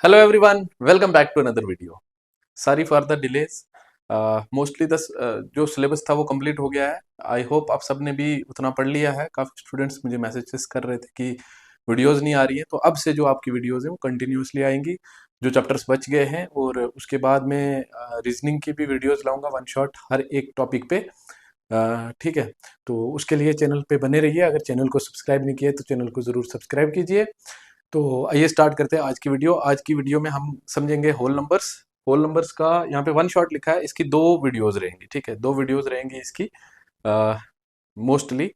Hello everyone, welcome back to another video. Sorry for the delays. Mostly जो syllabus था वो complete हो गया है. आई होप आप सब ने भी उतना पढ़ लिया है. काफ़ी स्टूडेंट्स मुझे मैसेजेस कर रहे थे कि वीडियोस नहीं आ रही है, तो अब से जो आपकी वीडियोस हैं वो कंटिन्यूसली आएंगी. जो चैप्टर्स बच गए हैं, और उसके बाद मैं रीजनिंग की भी वीडियोस लाऊंगा वन शॉट हर एक टॉपिक पे. ठीक है, तो उसके लिए चैनल पे बने रहिए. अगर चैनल को सब्सक्राइब नहीं किया तो चैनल को ज़रूर सब्सक्राइब कीजिए. तो आइए स्टार्ट करते हैं आज की वीडियो. आज की वीडियो में हम समझेंगे होल नंबर्स. होल नंबर्स का यहाँ पे वन शॉट लिखा है, इसकी दो वीडियोस रहेंगी. ठीक है, दो वीडियोस रहेंगी इसकी मोस्टली.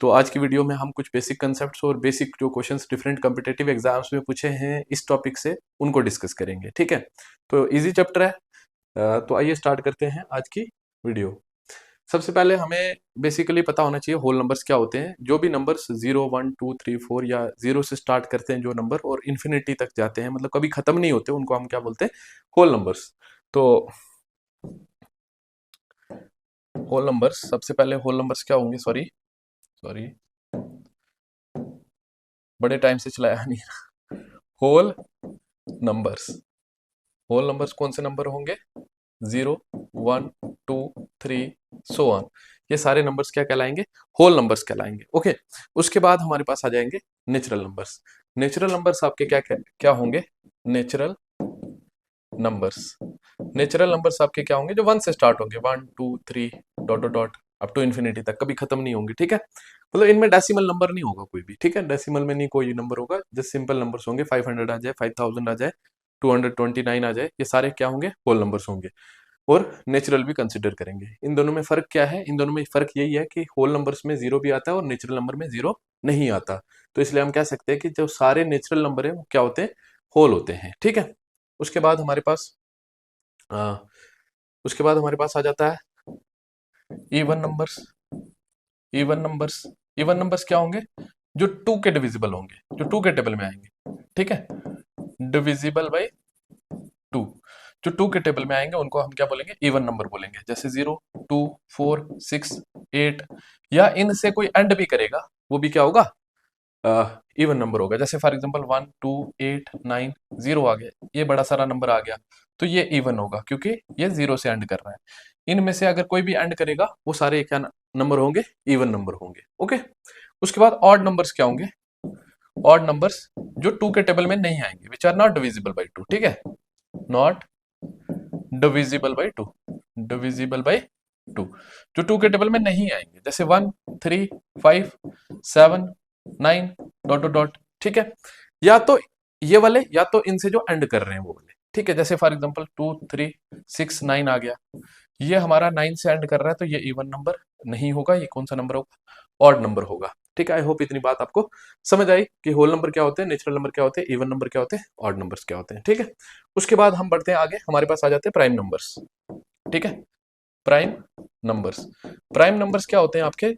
तो आज की वीडियो में हम कुछ बेसिक कंसेप्ट्स और बेसिक जो क्वेश्चंस डिफरेंट कॉम्पिटिटिव एग्जाम्स में पूछे हैं इस टॉपिक से, उनको डिस्कस करेंगे. ठीक है, तो इजी चैप्टर है. तो आइए स्टार्ट करते हैं आज की वीडियो. सबसे पहले हमें बेसिकली पता होना चाहिए होल नंबर्स क्या होते हैं. जो भी नंबर्स 0 1 2 3 4 या 0 से स्टार्ट करते हैं जो नंबर, और इन्फिनिटी तक जाते हैं, मतलब कभी खत्म नहीं होते, उनको हम क्या बोलते हैं? Whole numbers. तो होल नंबर्स, सबसे पहले होल नंबर्स क्या होंगे? सॉरी सॉरी, बड़े टाइम से चलाया नहीं. होल नंबर्स, होल नंबर्स कौन से नंबर होंगे? 0 1 2 3 सो ऑन. ये सारे नंबर्स क्या कहलाएंगे? होल नंबर्स कहलाएंगे. ओके, उसके बाद हमारे पास आ जाएंगे नेचुरल नंबर्स. नेचुरल नंबर्स आपके क्या क्या, क्या होंगे? Natural numbers. नेचुरल नंबर्स आपके क्या होंगे? जो 1 से स्टार्ट होंगे, 1 2 3 dot dot dot up to infinity तक, कभी खत्म नहीं होंगे. ठीक है, मतलब इनमें डेसिमल नंबर नहीं होगा कोई भी. ठीक है, डेसिमल में नहीं कोई नंबर होगा. जस्ट सिंपल नंबर्स होंगे. 500 आ जाए, 5000 आ जाए, 229 आ जाए, ये सारे क्या होंगे? होल नंबर्स होंगे. और नेचुरल भी कंसिडर करेंगे. इन दोनों में फर्क क्या है? इन दोनों में फर्क यही है कि होल नंबर्स में जीरो भी आता है और नेचुरल नंबर में जीरो नहीं आता. तो इसलिए हम कह सकते हैं कि जो सारे नेचुरल नंबर है वो क्या होते हैं? होल होते हैं. ठीक है, उसके बाद हमारे पास आ, उसके बाद हमारे पास आ जाता है even numbers. Even numbers, even numbers क्या होंगे? जो टू के डिविजिबल होंगे, जो टू के टेबल में आएंगे. ठीक है, डिविजिबल बाई टू. जो टू के टेबल में आएंगे उनको हम क्या बोलेंगे? इवन नंबर बोलेंगे. जैसे 0 2 4 6 8, या इनसे कोई एंड भी करेगा वो भी क्या होगा? इवन नंबर होगा. जैसे फॉर एग्जांपल 1 2 8 9 0 आ गया, ये बड़ा सारा नंबर आ गया, तो ये इवन होगा क्योंकि ये 0 से एंड कर रहा है. इनमें से अगर कोई भी एंड करेगा वो सारे क्या नंबर होंगे? इवन नंबर होंगे. ओके, उसके बाद ऑड नंबर्स क्या होंगे? ऑड नंबर्स जो टू के टेबल में नहीं आएंगे, which are not divisible by two. ठीक है, not divisible by two, divisible by two, जो टू के टेबल में नहीं आएंगे. जैसे 1 3 5 7 9 डॉट डॉट डॉट. ठीक है, या तो ये वाले, या तो इनसे जो एंड कर रहे हैं वो वाले. ठीक है, जैसे फॉर एग्जांपल 2 3 6 9 आ गया, ये हमारा 9 से एंड कर रहा है, तो ये इवन नंबर नहीं होगा. ये कौन सा नंबर होगा? ऑड नंबर होगा. ठीक है, आई होप इतनी बात आपको समझ आई कि होल नंबर क्या होते हैं, नेचुरल नंबर क्या होते हैं, इवन नंबर क्या होते हैं, ऑड नंबर्स क्या होते हैं. ठीक है, उसके बाद हम बढ़ते हैं आगे. हमारे पास आ जाते हैं प्राइम नंबर्स. ठीक है, प्राइम नंबर्स. प्राइम नंबर्स क्या होते हैं आपके?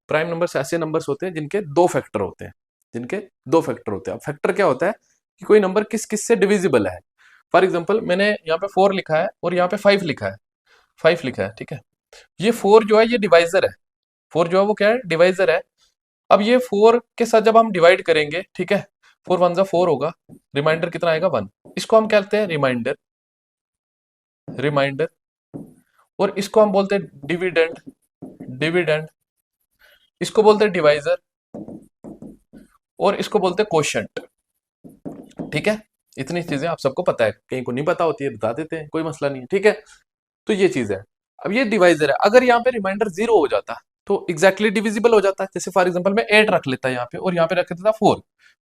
प्राइम नंबर्स ऐसे नंबर्स होते हैं जिनके दो फैक्टर होते हैं, जिनके दो फैक्टर होते हैं. अब फैक्टर क्या होता है? कि कोई नंबर किस किस से डिविजिबल है. फॉर एग्जाम्पल मैंने यहाँ पे 4 लिखा है और यहाँ पे 5 लिखा है, 5 लिखा है. ठीक है, ये 4 जो है ये डिवाइजर है. 4 जो है वो क्या है? डिवाइजर है. अब ये 4 के साथ जब हम डिवाइड करेंगे, ठीक है, 4 1 जा 4 होगा, रिमाइंडर कितना आएगा? 1. इसको हम कहते हैं रिमाइंडर, रिमाइंडर. और इसको हम बोलते हैं डिविडेंड, डिविडेंड. इसको बोलते हैं डिवाइजर, और इसको बोलते हैं कोशेंट. ठीक है, इतनी चीजें आप सबको पता है. कहीं को नहीं पता होती है बता देते हैं, कोई मसला नहीं है. ठीक है, तो ये चीज है. अब ये डिवाइजर है. अगर यहाँ पे रिमाइंडर 0 हो जाता तो एग्जैक्टली डिविजिबल हो जाता है. जैसे फॉर एग्जांपल मैं 8 रख लेता यहाँ पे, और यहाँ पे रख देता 4.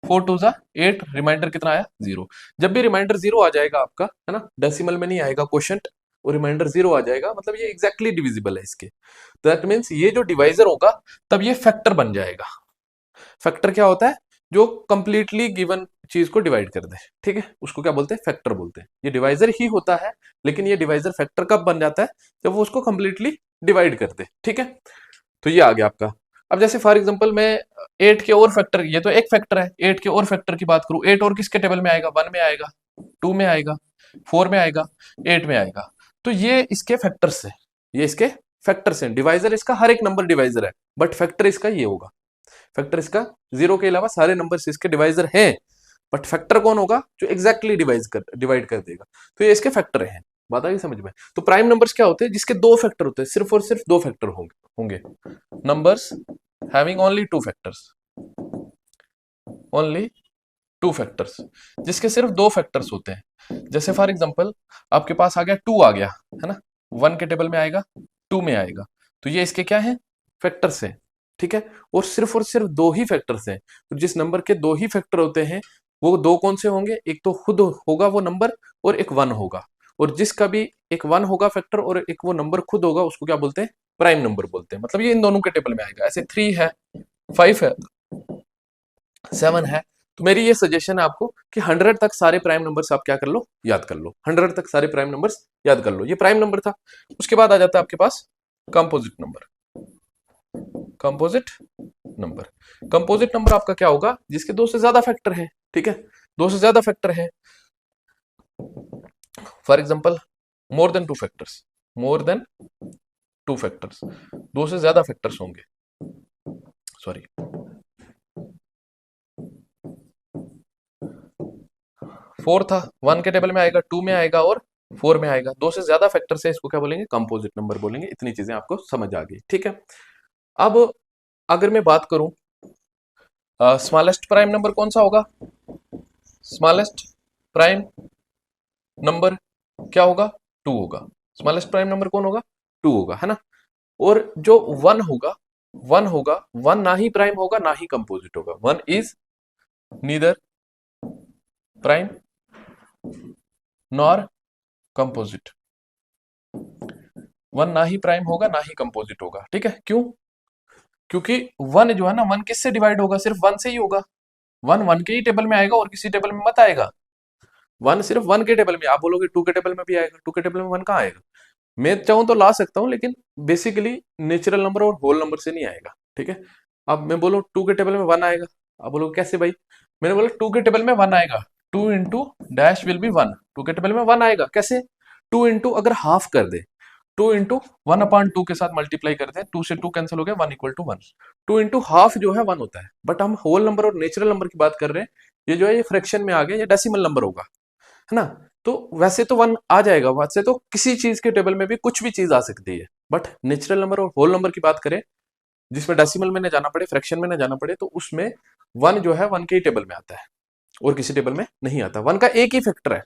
4 2 जा 8, रिमाइंडर कितना आया? 0. जब भी रिमाइंडर 0 आ जाएगा आपका, है ना, डेसिमल में नहीं आएगा क्वोशंट, और रिमाइंडर 0 आ जाएगा, मतलब ये एग्जैक्टली डिविजिबल है इसके. दैट मीन्स ये जो डिवाइजर होगा तब ये फैक्टर बन जाएगा. फैक्टर क्या होता है? जो कंप्लीटली गिवन चीज को डिवाइड कर दे. ठीक है, उसको क्या बोलते हैं? फैक्टर बोलते हैं. ये डिवाइजर ही होता है, लेकिन ये डिवाइजर फैक्टर कब बन जाता है? जब वो उसको कंप्लीटली डिवाइड कर दे. ठीक है, तो ये आ गया आपका. अब जैसे फॉर एग्जांपल मैं 8 के और फैक्टर, ये तो एक फैक्टर है, 8 के और फैक्टर की बात करूं, 8 और किसके टेबल में आएगा? 1 में आएगा, 2 में आएगा, 4 में आएगा, 8 में आएगा. तो ये इसके फैक्टर्स है, ये इसके फैक्टर्स हैं. डिवाइजर इसका हर एक नंबर डिवाइजर है, बट फैक्टर इसका ये होगा. फैक्टर इसका 0 के अलावा सारे नंबर्स इसके डिवाइजर हैं, बट फैक्टर कौन होगा? जो एग्जैक्टली डिवाइड कर देगा। तो ये इसके फैक्टर हैं। बात आ गई समझ में? तो प्राइम नंबर्स क्या होते हैं? जिसके दो फैक्टर होते हैं, सिर्फ और सिर्फ दो फैक्टर होंगे। Numbers having only two factors, only two factors, जिसके सिर्फ दो फैक्टर्स होते हैं। जैसे फॉर एग्जांपल आपके पास आ गया 2 आ गया, है ना, 1 के टेबल में आएगा, 2 में आएगा, तो ये इसके क्या है? फैक्टर्स हैं, ठीक है। और सिर्फ दो ही फैक्टर्स हैं। तो जिस नंबर के दो ही फैक्टर होते हैं वो दो कौन से होंगे? एक तो खुद होगा वो नंबर, और एक 1 होगा। और जिसका भी एक 1 होगा फैक्टर और एक वो नंबर खुद होगा, उसको क्या बोलते हैं? प्राइम नंबर बोलते हैं। मतलब ये इन दोनों के टेबल में आएगा। ऐसे 3 है, 5 है, 7 है। तो मेरी ये सजेशन है आपको कि 100 तक सारे प्राइम नंबर्स आप क्या कर लो? याद कर लो। 100 तक सारे प्राइम नंबर्स याद कर लो। ये प्राइम नंबर था। उसके बाद आ जाता है आपके पास composite number. Composite number, composite number आपका क्या होगा? जिसके दो से ज्यादा फैक्टर हैं, ठीक है, दो से ज्यादा फैक्टर हैं। For example more than two factors, more than two factors, दो से ज्यादा फैक्टर्स होंगे। सॉरी, 4 था, 1 के टेबल में आएगा, 2 में आएगा और 4 में आएगा। दो से ज्यादा फैक्टर से इसको क्या बोलेंगे? कंपोजिट नंबर बोलेंगे। इतनी चीजें आपको समझ आ गई, ठीक है। अब अगर मैं बात करूं स्मॉलेस्ट प्राइम नंबर कौन सा होगा? स्मॉलेस्ट प्राइम नंबर क्या होगा? 2 होगा। स्मॉलेस्ट प्राइम नंबर कौन होगा? 2 होगा, है ना। और जो 1 होगा, 1 ना ही प्राइम होगा ना ही कंपोजिट होगा। 1 is neither prime nor composite. 1 ना ही प्राइम होगा ना ही कंपोजिट होगा, ठीक है। क्यों? क्योंकि 1 जो है ना, 1 किससे डिवाइड होगा? सिर्फ 1 से ही होगा। 1 के ही टेबल में आएगा और किसी टेबल में मत आएगा। 1 सिर्फ 1 के टेबल में। आप बोलोगे 2 के टेबल में भी आएगा, 2 के टेबल में 1 कहाँ आएगा? मैं चाहूं तो ला सकता हूं, लेकिन बेसिकली नेचुरल नंबर और होल नंबर से नहीं आएगा, ठीक है। अब मैं बोलूं 2 के टेबल में 1 आएगा, आप बोलोगे कैसे भाई? मैंने बोला 2 के टेबल में 1 आएगा, 2 इंटू डैश विल बी 1। 2 के टेबल में 1 आएगा कैसे? 2 इंटू अगर हाफ कर दे, 2 इंटू 1/2 के साथ मल्टीप्लाई कर दे, 2 से 2 कैंसिल हो गया, 1 इक्वल टू 1। 2 इंटू हाफ जो है 1 होता है। बट हम होल नंबर और नेचुरल नंबर की बात कर रहे हैं। ये जो है ये फ्रैक्शन में आ गया, ये डेसिमल नंबर होगा, है ना। तो वैसे तो 1 आ जाएगा, वैसे तो किसी चीज के टेबल में भी कुछ भी चीज आ सकती है। बट नेचुरल नंबर और होल नंबर की बात करें, जिसमें डेसिमल में न जाना पड़े, फ्रैक्शन में न जाना पड़े, तो उसमें 1 जो है 1 के ही टेबल में आता है और किसी टेबल में नहीं आता। 1 का एक ही फैक्टर है।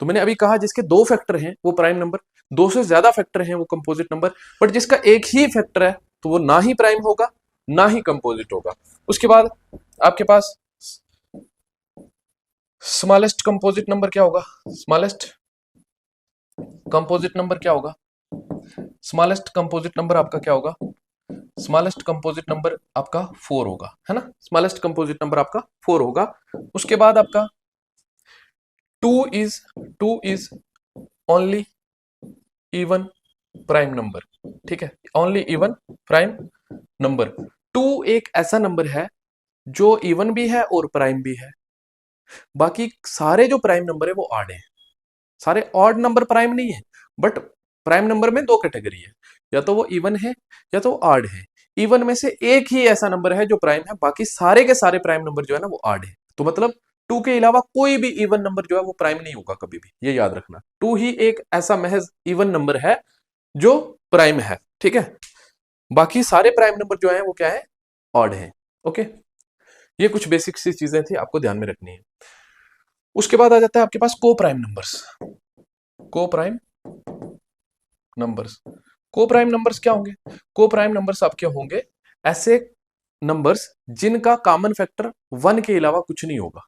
तो मैंने अभी कहा जिसके दो फैक्टर हैं वो प्राइम नंबर, दो से ज्यादा फैक्टर हैं वो कंपोजिट नंबर। बट जिसका एक ही फैक्टर है तो वो ना ही प्राइम होगा ना ही कंपोजिट होगा। उसके बाद आपके पास स्मॉलेस्ट कंपोजिट नंबर क्या होगा? स्मॉलेस्ट कंपोजिट नंबर क्या होगा? स्मॉलेस्ट कंपोजिट नंबर आपका क्या होगा? स्मॉलेस्ट कंपोजिट नंबर आपका 4 होगा, है ना। स्मॉलेस्ट कंपोजिट नंबर आपका 4 होगा। उसके बाद आपका 2 is only even prime number, ठीक है, ओनली इवन प्राइम नंबर। 2 एक ऐसा नंबर है जो इवन भी है और प्राइम भी है। बाकी सारे जो प्राइम नंबर है वो ऑड है। सारे ऑड नंबर प्राइम नहीं है। बट प्राइम नंबर में दो कैटेगरी है, या तो वो इवन है या तो ऑड है। इवन में से एक ही ऐसा नंबर है जो प्राइम है, बाकी सारे के सारे प्राइम नंबर जो है ना वो ऑड है। तो मतलब 2 के अलावा कोई भी इवन नंबर जो है वो प्राइम नहीं होगा कभी भी, ये याद रखना। 2 ही एक ऐसा महज इवन नंबर है जो प्राइम है, ठीक है। बाकी सारे प्राइम नंबर जो है वो क्या है? ऑड है। ओके, ये कुछ बेसिक सी चीजें थी, आपको ध्यान में रखनी है। उसके बाद आ जाता है आपके पास को प्राइम नंबर्स। को प्राइम नंबर्स, को प्राइम नंबर्स क्या होंगे? को प्राइम नंबर्स आपके होंगे ऐसे नंबर्स जिनका कॉमन फैक्टर 1 के अलावा कुछ नहीं होगा।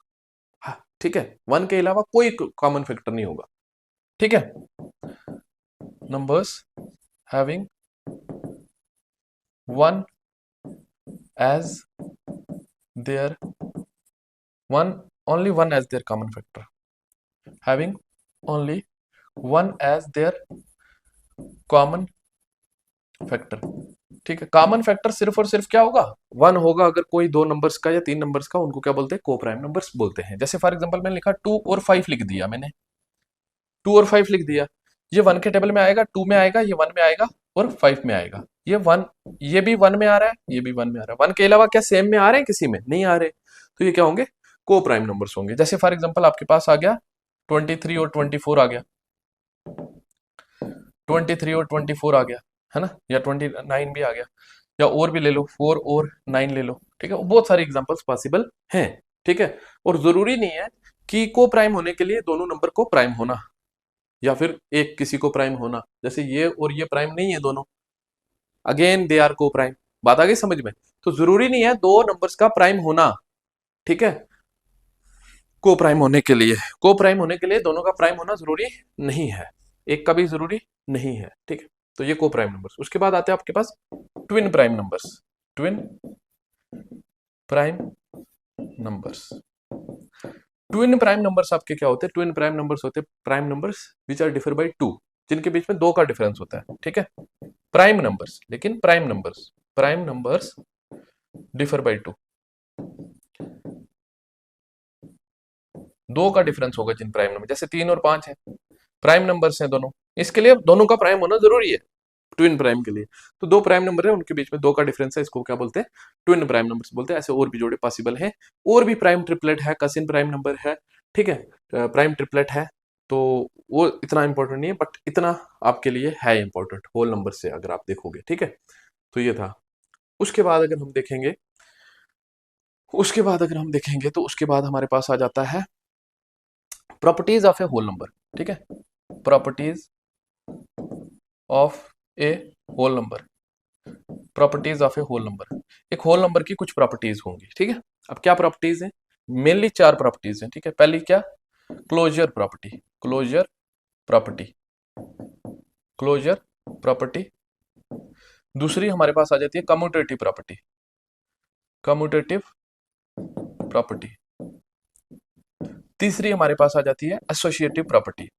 हाँ, ठीक है, 1 के अलावा कोई कॉमन फैक्टर नहीं होगा, ठीक है। Numbers having 1 as there only 1 as their common factor, having only 1 as their common factor, ठीक है। कॉमन फैक्टर सिर्फ और सिर्फ क्या होगा? 1 होगा। अगर कोई दो नंबर्स का या 3 नंबर्स का, उनको क्या बोलते हैं? को प्राइम नंबर्स बोलते हैं। जैसे फॉर एग्जांपल मैंने लिखा 2 और 5 लिख दिया, मैंने 2 और 5 लिख दिया। ये 1 के टेबल में आएगा, 2 में आएगा, ये 1 में आएगा और 5 में आएगा। ये 1, ये भी 1 में आ रहा है, ये भी 1 में आ रहा है। 1 के अलावा क्या सेम में आ रहे हैं? किसी में नहीं आ रहे। तो ये क्या होंगे? को प्राइम नंबर्स होंगे। जैसे फॉर एग्जांपल आपके पास आ गया 23 और 24 आ गया, 23 और 24 आ गया, है ना, या 29 भी आ गया, या और भी ले लो, 4 और 9 ले लो, ठीक है। बहुत सारी एग्जांपल्स पॉसिबल हैं, ठीक है। और जरूरी नहीं है कि को प्राइम होने के लिए दोनों नंबर को प्राइम होना, या फिर एक किसी को प्राइम होना। जैसे ये और ये प्राइम नहीं है दोनों, अगेन दे आर को प्राइम। बात आ गई समझ में? तो जरूरी नहीं है दो नंबर्स का प्राइम होना, ठीक है। को प्राइम होने के लिए, को प्राइम होने के लिए दोनों का प्राइम होना जरूरी नहीं है, एक का भी जरूरी नहीं है, ठीक है। तो ये को प्राइम नंबर्स। उसके बाद आते हैं आपके पास twin prime numbers. Twin prime numbers, twin prime numbers आपके क्या होते हैं? ट्विन प्राइम नंबर्स होते हैं prime numbers which are differ by 2, जिनके बीच में 2 का डिफरेंस होता है, ठीक है। प्राइम नंबर्स, लेकिन प्राइम नंबर्स डिफर बाय 2, 2 का डिफरेंस होगा जिन प्राइम नंबर, जैसे 3 और 5 है, प्राइम नंबर्स हैं दोनों, इसके लिए दोनों का प्राइम होना जरूरी है ट्विन प्राइम के लिए। तो 2 प्राइम नंबर है, उनके बीच में 2 का डिफरेंस है, इसको क्या बोलते हैं? ट्विन प्राइम नंबर्स बोलते हैं। ऐसे और भी जोड़े पॉसिबल हैं, और भी प्राइम ट्रिपलेट है, कसिन प्राइम नंबर है, ठीक है, प्राइम ट्रिपलेट है। तो वो इतना इंपॉर्टेंट नहीं है, बट इतना आपके लिए है इंपॉर्टेंट होल नंबर से अगर आप देखोगे, ठीक है। तो ये था। उसके बाद अगर हम देखेंगे, तो उसके बाद हमारे पास आ जाता है properties of a whole number, ठीक है। Properties of a whole number, properties of a whole number. एक होल नंबर की कुछ प्रॉपर्टीज होंगी, ठीक है। अब क्या प्रॉपर्टीज हैं? मेनली 4 प्रॉपर्टीज हैं, ठीक है। पहली क्या? Closure property, closure property, closure property. दूसरी हमारे पास आ जाती है कम्यूटेटिव प्रॉपर्टी, कम्यूटेटिव प्रॉपर्टी। तीसरी हमारे पास आ जाती है एसोसिएटिव प्रॉपर्टी,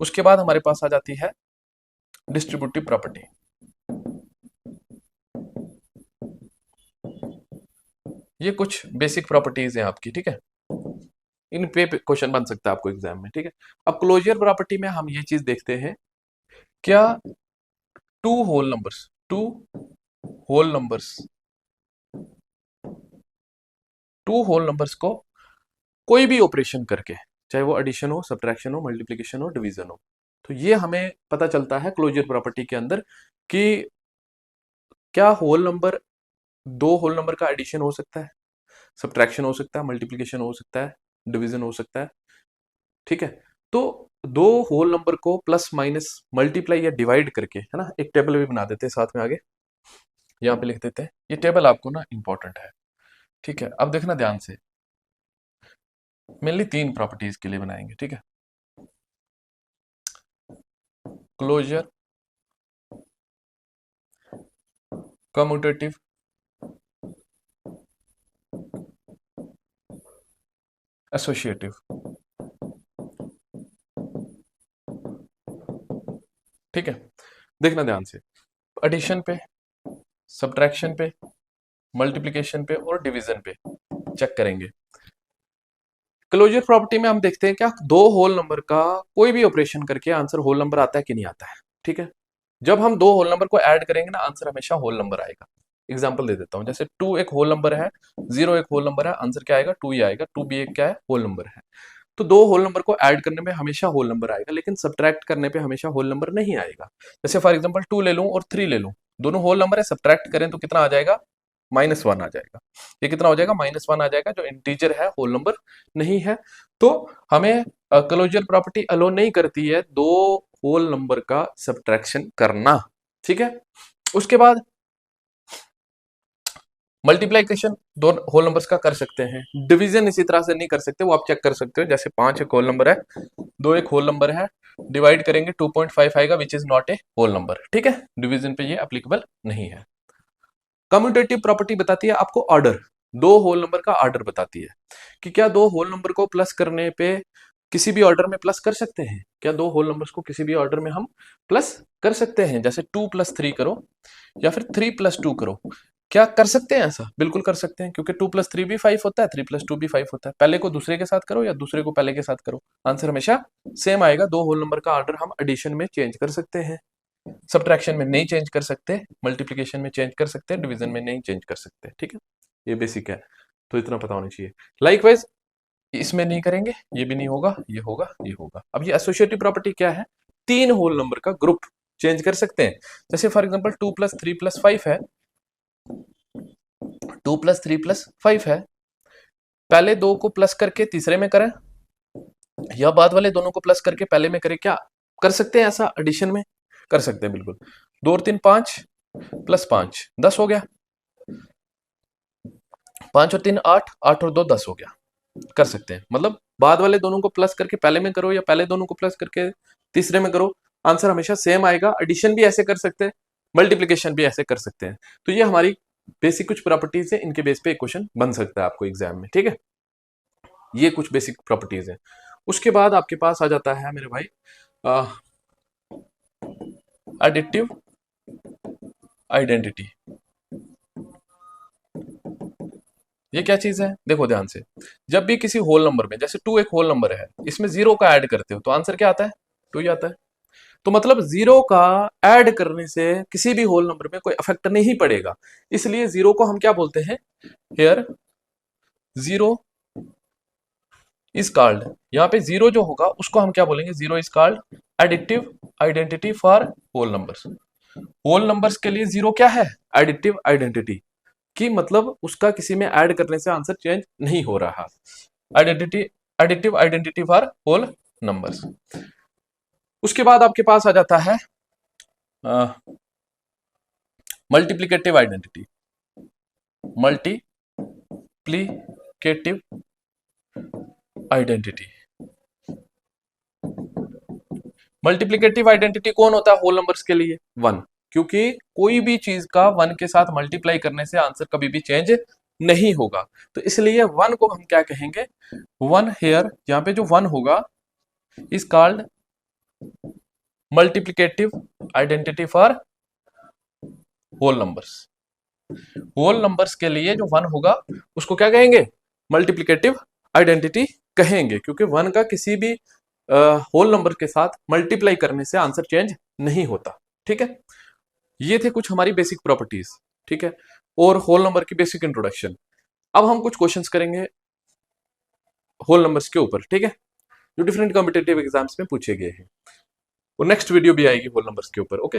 उसके बाद हमारे पास आ जाती है डिस्ट्रीब्यूटिव प्रॉपर्टी। ये कुछ बेसिक प्रॉपर्टीज हैं आपकी, ठीक है। इन पे क्वेश्चन बन सकता है आपको एग्जाम में, ठीक है। अब क्लोजर प्रॉपर्टी में हम ये चीज देखते हैं, क्या two whole numbers, two whole numbers को कोई भी ऑपरेशन करके, चाहे वो एडिशन हो, सब्ट्रैक्शन हो, मल्टीप्लिकेशन हो, डिवीजन हो, तो ये हमें पता चलता है क्लोजर प्रॉपर्टी के अंदर कि क्या होल नंबर, दो होल नंबर का एडिशन हो सकता है, सब्ट्रैक्शन हो सकता है, मल्टीप्लिकेशन हो सकता है, डिवीजन हो सकता है, ठीक है। तो दो होल नंबर को प्लस माइनस मल्टीप्लाई या डिवाइड करके, है ना, एक टेबल भी बना देते हैं साथ में, आगे यहाँ पे लिख देते हैं। ये टेबल आपको ना इंपॉर्टेंट है, ठीक है। अब देखना ध्यान से, मेनली 3 प्रॉपर्टीज के लिए बनाएंगे, ठीक है। क्लोजर, कम्यूटेटिव, एसोसिएटिव, ठीक है। देखना ध्यान से, एडिशन पे, सब्ट्रैक्शन पे, मल्टीप्लिकेशन पे और डिवीजन पे चेक करेंगे। क्लोजर प्रॉपर्टी में हम देखते हैं क्या दो होल नंबर का कोई भी ऑपरेशन करके आंसर होल नंबर आता है कि नहीं आता है, ठीक है। जब हम दो होल नंबर को ऐड करेंगे ना, आंसर हमेशा होल नंबर आएगा। एग्जांपल दे देता हूं, जैसे 2 एक होल नंबर है, 0 एक होल नंबर है, आंसर क्या आएगा? 2 ही आएगा। 2 भी एक क्या है? होल नंबर है। तो दो होल नंबर को ऐड करने में हमेशा होल नंबर आएगा, लेकिन सब्ट्रैक्ट करने पे हमेशा होल नंबर नहीं आएगा। जैसे फॉर एग्जांपल 2 ले लूं और 3 ले लूं, दोनों होल नंबर है, सब्ट्रैक्ट करें तो कितना आ जाएगा? -1 आ जाएगा। ये कितना हो जाएगा? -1 आ जाएगा, जो इंटीजर है, होल नंबर नहीं है। तो हमें क्लोजर प्रॉपर्टी अलो नहीं करती है दो होल नंबर का सब्ट्रैक्शन करना, ठीक है। उसके बाद मल्टीप्लीकेशन दो होल नंबर्स का कर सकते हैं, डिवीजन इसी तरह से नहीं कर सकते, वो आप चेक कर सकते हो। जैसे 5 एक होल नंबर है, 2 एक होल नंबर है, डिवाइड करेंगे 2.5 आएगा, which is not a whole number, ठीक है। डिवीजन पे ये एप्लीकेबल नहीं है। कम्यूटेटिव प्रॉपर्टी बताती है आपको ऑर्डर, दो होल नंबर का ऑर्डर बताती है कि क्या दो होल नंबर को प्लस करने पे किसी भी ऑर्डर में प्लस कर सकते हैं, क्या दो होल नंबर्स को किसी भी ऑर्डर में हम प्लस कर सकते हैं। जैसे 2 + 3 करो या फिर 3 + 2 करो, क्या कर सकते हैं? ऐसा बिल्कुल कर सकते हैं, क्योंकि 2 + 3 भी 5 होता है, 3 + 2 भी 5 होता है। पहले को दूसरे के साथ करो या दूसरे को पहले के साथ करो, आंसर हमेशा सेम आएगा। दो होल नंबर का ऑर्डर हम एडिशन में चेंज कर सकते हैं, सब्ट्रैक्शन में नहीं चेंज कर सकते, मल्टीप्लिकेशन में चेंज कर सकते हैं, डिवीजन में नहीं चेंज कर सकते। ठीक है, ये बेसिक है, तो इतना पता होना चाहिए। लाइकवाइज इसमें नहीं करेंगे, ये भी नहीं होगा, ये होगा, ये होगा। अब ये एसोसिएटिव प्रॉपर्टी क्या है? तीन होल नंबर का ग्रुप चेंज कर सकते हैं। जैसे फॉर एग्जांपल 2 + 3 + 5 है, 2 + 3 + 5 है, पहले दो को प्लस करके तीसरे में करें, या बाद वाले दोनों को प्लस करके पहले में करें, क्या कर सकते हैं? ऐसा एडिशन में कर सकते हैं, बिल्कुल। 2 और 3 5 + 5 10 हो गया, 5 और 3 8, 8 और 2 10 हो गया, कर सकते हैं। मतलब बाद वाले दोनों को प्लस करके पहले में करो, या पहले दोनों को प्लस करके तीसरे में करो, आंसर हमेशा सेम आएगा। एडिशन भी ऐसे कर सकते हैं, मल्टीप्लिकेशन भी ऐसे कर सकते हैं। तो ये हमारी बेसिक कुछ प्रॉपर्टीज है, इनके बेस पे एक क्वेश्चन बन सकता है आपको एग्जाम में। ठीक है, ये कुछ बेसिक प्रॉपर्टीज है। उसके बाद आपके पास आ जाता है मेरे भाई एडिटिव आइडेंटिटी। ये क्या चीज है? देखो ध्यान से, जब भी किसी होल नंबर में, जैसे 2 एक होल नंबर है, इसमें 0 का ऐड करते हो तो आंसर क्या आता है? 2 ही आता है। तो मतलब 0 का ऐड करने से किसी भी होल नंबर में कोई इफेक्ट नहीं पड़ेगा, इसलिए 0 को हम क्या बोलते हैं? हियर 0 इज कॉल्ड, यहाँ पे 0 जो होगा उसको हम क्या बोलेंगे? 0 is called additive identity for whole numbers. Whole numbers के लिए 0 क्या है? एडिटिव आइडेंटिटी, कि मतलब उसका किसी में ऐड करने से आंसर चेंज नहीं हो रहा। Identity, additive identity for whole numbers. उसके बाद आपके पास आ जाता है multiplicative identity. Multiplicative identity, multiplicative identity कौन होता है होल नंबर्स के लिए? 1, क्योंकि कोई भी चीज का 1 के साथ मल्टीप्लाई करने से आंसर कभी भी चेंज नहीं होगा, तो इसलिए 1 को हम क्या कहेंगे? 1 हेयर, यहाँ पे जो 1 होगा is called multiplicative identity for whole numbers. Whole numbers के लिए जो 1 होगा उसको क्या कहेंगे? मल्टीप्लिकेटिव आइडेंटिटी कहेंगे, क्योंकि 1 का किसी भी होल नंबर के साथ मल्टीप्लाई करने से आंसर चेंज नहीं होता। ठीक है, ये थे कुछ हमारी बेसिक प्रॉपर्टीज। ठीक है, और होल नंबर की बेसिक इंट्रोडक्शन। अब हम कुछ क्वेश्चंस करेंगे होल नंबर्स के ऊपर। ठीक है, जो डिफरेंट कॉम्पिटेटिव एग्जाम्स में पूछे गए हैं, और नेक्स्ट वीडियो भी आएगी होल नंबर्स के ऊपर। Okay,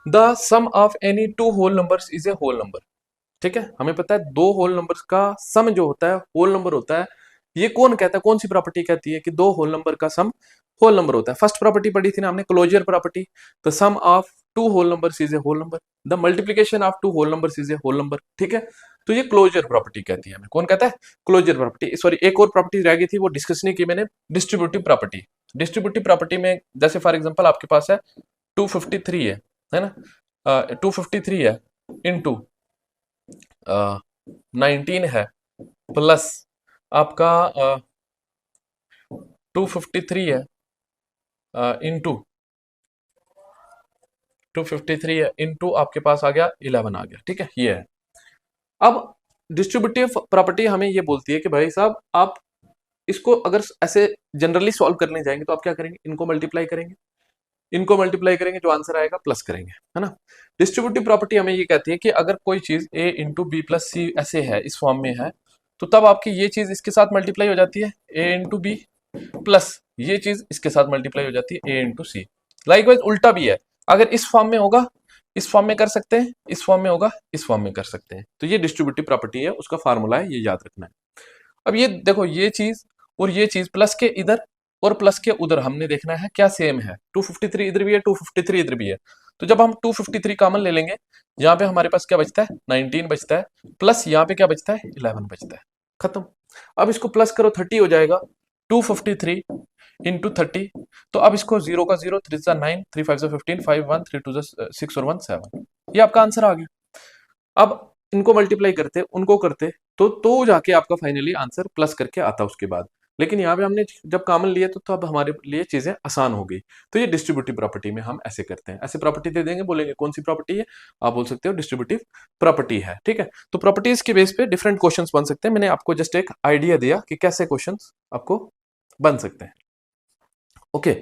the sum of any 2 whole numbers is a whole number. ठीक है, हमें पता है 2 होल नंबर्स का सम जो होता है होल नंबर होता है। ये कौन कहता है? कौन सी प्रॉपर्टी कहती है कि 2 होल नंबर का सम होल नंबर होता है? फर्स्ट प्रॉपर्टी पढ़ी थी ना हमने, closure property. The sum of 2 whole numbers is a whole number, the multiplication of 2 whole numbers is a whole number. ठीक है, तो ये क्लोजर प्रॉपर्टी कहती है हमें। कौन कहता है? Closure property. सॉरी, एक और प्रॉपर्टी रह गई थी, वो डिस्कस नहीं की मैंने, डिस्ट्रीब्यूटिव प्रॉपर्टी। डिस्ट्रीब्यूटिव प्रॉपर्टी में जैसे फॉर एग्जांपल आपके पास है 253 है ना, 253 है इनटू 19 है, प्लस आपका 253 है इनटू 253 है इनटू आपके पास आ गया 11 आ गया। ठीक है, ये है। अब डिस्ट्रीब्यूटिव प्रॉपर्टी हमें ये बोलती है कि भाई साहब, आप इसको अगर ऐसे जनरली सॉल्व करने जाएंगे तो आप क्या करेंगे? इनको मल्टीप्लाई करेंगे, इनको मल्टीप्लाई करेंगे, जो आंसर आएगा प्लस करेंगे, है ना। डिस्ट्रीब्यूटिव प्रॉपर्टी हमें ये कहती है कि अगर कोई चीज a इंटू बी प्लस सी ऐसे है, इस फॉर्म में है, तो तब आपकी ये चीज इसके साथ मल्टीप्लाई हो जाती है a इंटू बी, प्लस ये चीज इसके साथ मल्टीप्लाई हो जाती है a इंटू सी। लाइकवाइज उल्टा भी है, अगर इस फॉर्म में होगा इस फॉर्म में कर सकते हैं, इस फॉर्म में होगा इस फॉर्म में कर सकते हैं। तो ये डिस्ट्रीब्यूटिव प्रॉपर्टी है, उसका फार्मूला है, ये याद रखना है। अब ये देखो, ये चीज और ये चीज प्लस के इधर और प्लस के उधर हमने देखना है क्या सेम है। 253 इधर भी है, 253 इधर भी है, तो जब हम 253 कॉमन ले लेंगे, यहाँ पे हमारे पास क्या बचता है? 19 बचता है, प्लस यहाँ पे क्या बचता है? 11 बचता है, खत्म। अब इसको प्लस करो, 30 हो जाएगा। 253 इंटू 30, तो अब इसको 0 का 0, 3 जा 9, 3 5 जा 15, 5 1, 3 2 जा 6 और 1 7, ये आपका आंसर आ गया। अब इनको मल्टीप्लाई करते, उनको करते, तो जाके आपका फाइनली आंसर प्लस करके आता उसके बाद। लेकिन यहाँ पे हमने जब कॉमन लिए तो अब हमारे लिए चीजें आसान हो गई। तो ये डिस्ट्रीब्यूटिव प्रॉपर्टी में हम ऐसे करते हैं, ऐसे प्रॉपर्टी दे देंगे, बोलेंगे कौन सी प्रॉपर्टी है, आप बोल सकते हो डिस्ट्रीब्यूटिव प्रॉपर्टी है। ठीक है, तो प्रॉपर्टीज के बेस पे डिफरेंट क्वेश्चंस बन सकते हैं। मैंने आपको जस्ट एक आइडिया दिया कि कैसे क्वेश्चंस आपको बन सकते हैं। ओके,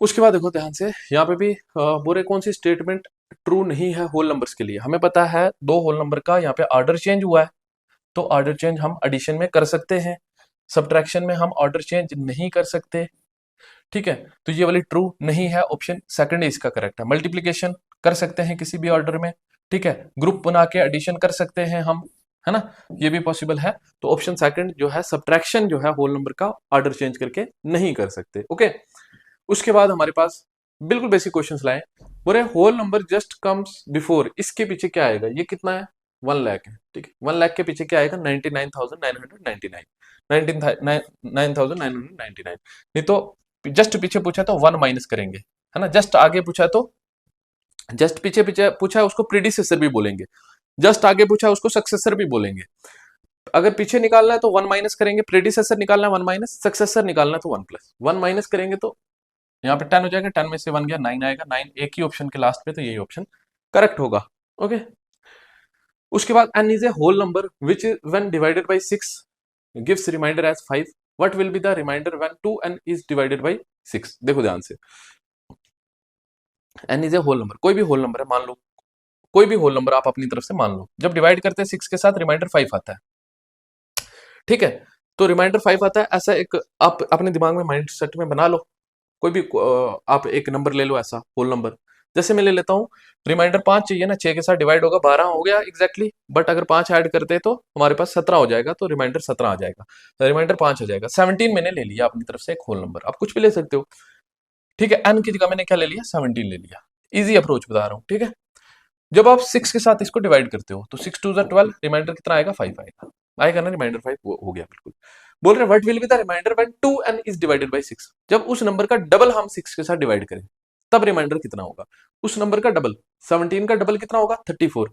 उसके बाद देखो ध्यान से, यहाँ पे भी बोले कौन सी स्टेटमेंट ट्रू नहीं है होल नंबर्स के लिए। हमें पता है दो होल नंबर का यहाँ पे ऑर्डर चेंज हुआ है, तो ऑर्डर चेंज हम एडिशन में कर सकते हैं, सब्ट्रैक्शन में हम ऑर्डर चेंज नहीं कर सकते। ठीक है, तो ये वाली ट्रू नहीं है, ऑप्शन सेकंड इसका करेक्ट है। मल्टीप्लीकेशन कर सकते हैं किसी भी ऑर्डर में, ठीक है, ग्रुप बना के एडिशन कर सकते हैं हम, है ना, ये भी पॉसिबल है। तो ऑप्शन सेकंड जो है सब्ट्रैक्शन जो है होल नंबर का ऑर्डर चेंज करके नहीं कर सकते। ओके, उसके बाद हमारे पास बिल्कुल बेसिक क्वेश्चंस लाए। बोले whole number just comes before, इसके पीछे क्या आएगा, ये कितना है 1 लाख है, ठीक है, 1 लाख के पीछे क्या आएगा 99,999, 99,999। नहीं तो जस्ट पीछे पूछा तो 1 माइनस करेंगे, है ना, जस्ट आगे पूछा तो, जस्ट पीछे पीछे पूछा है उसको प्रीडिसेसर भी बोलेंगे, जस्ट आगे पूछा है उसको सक्सेसर भी बोलेंगे। अगर पीछे निकालना है तो 1 माइनस करेंगे, प्रीडिसेसर निकालना है 1 माइनस, सक्सेसर निकालना है तो 1 प्लस। 1 माइनस करेंगे तो यहाँ पे 10 हो जाएगा, 10 में से 1 गया 9 आएगा, 9 एक ही ऑप्शन के लास्ट पे, तो यही ऑप्शन करेक्ट होगा। ओके, उसके बाद n is a whole number which when divided by 6 gives remainder as 5, what will be the remainder when 2n is divided by 6। देखो ध्यान से, n is a whole number, कोई भी होल नंबर है, मान लो कोई भी होल नंबर आप अपनी तरफ से मान लो, जब डिवाइड करते हैं 6 के साथ रिमाइंडर 5 आता है, ठीक है, तो रिमाइंडर 5 आता है, ऐसा एक आप अपने दिमाग में माइंड सेट में बना लो, कोई भी आप एक नंबर ले लो ऐसा होल नंबर। जैसे मैं ले लेता हूँ, रिमाइंडर 5 चाहिए ना, 6 के साथ डिवाइड होगा 12 हो गया एग्जैक्टली, बट अगर 5 ऐड करते हैं तो हमारे पास 17 हो जाएगा, तो रिमाइंडर 17 आ जाएगा, रिमाइंडर 5 हो जाएगा। 17 मैंने ले लिया अपनी तरफ से एक होल नंबर, आप कुछ भी ले सकते हो, ठीक है, एन की जगह मैंने क्या ले लिया 17 ले लिया, इजी अप्रोच बता रहा हूँ, ठीक है। जब आप 6 के साथ इसको डिवाइड करते हो तो 6 2 12, रिमाइंडर कितना आएगा 5 आएगा, आएगा ना, रिमाइंडर 5 हो गया बिल्कुल। बोल रहे what will be the remainder when 2n is divided by 6, जब उस नंबर का डबल हम 6 के साथ डिवाइड करें तब रिमाइंडर कितना होगा, उस नंबर का डबल, 17 का डबल कितना होगा 34,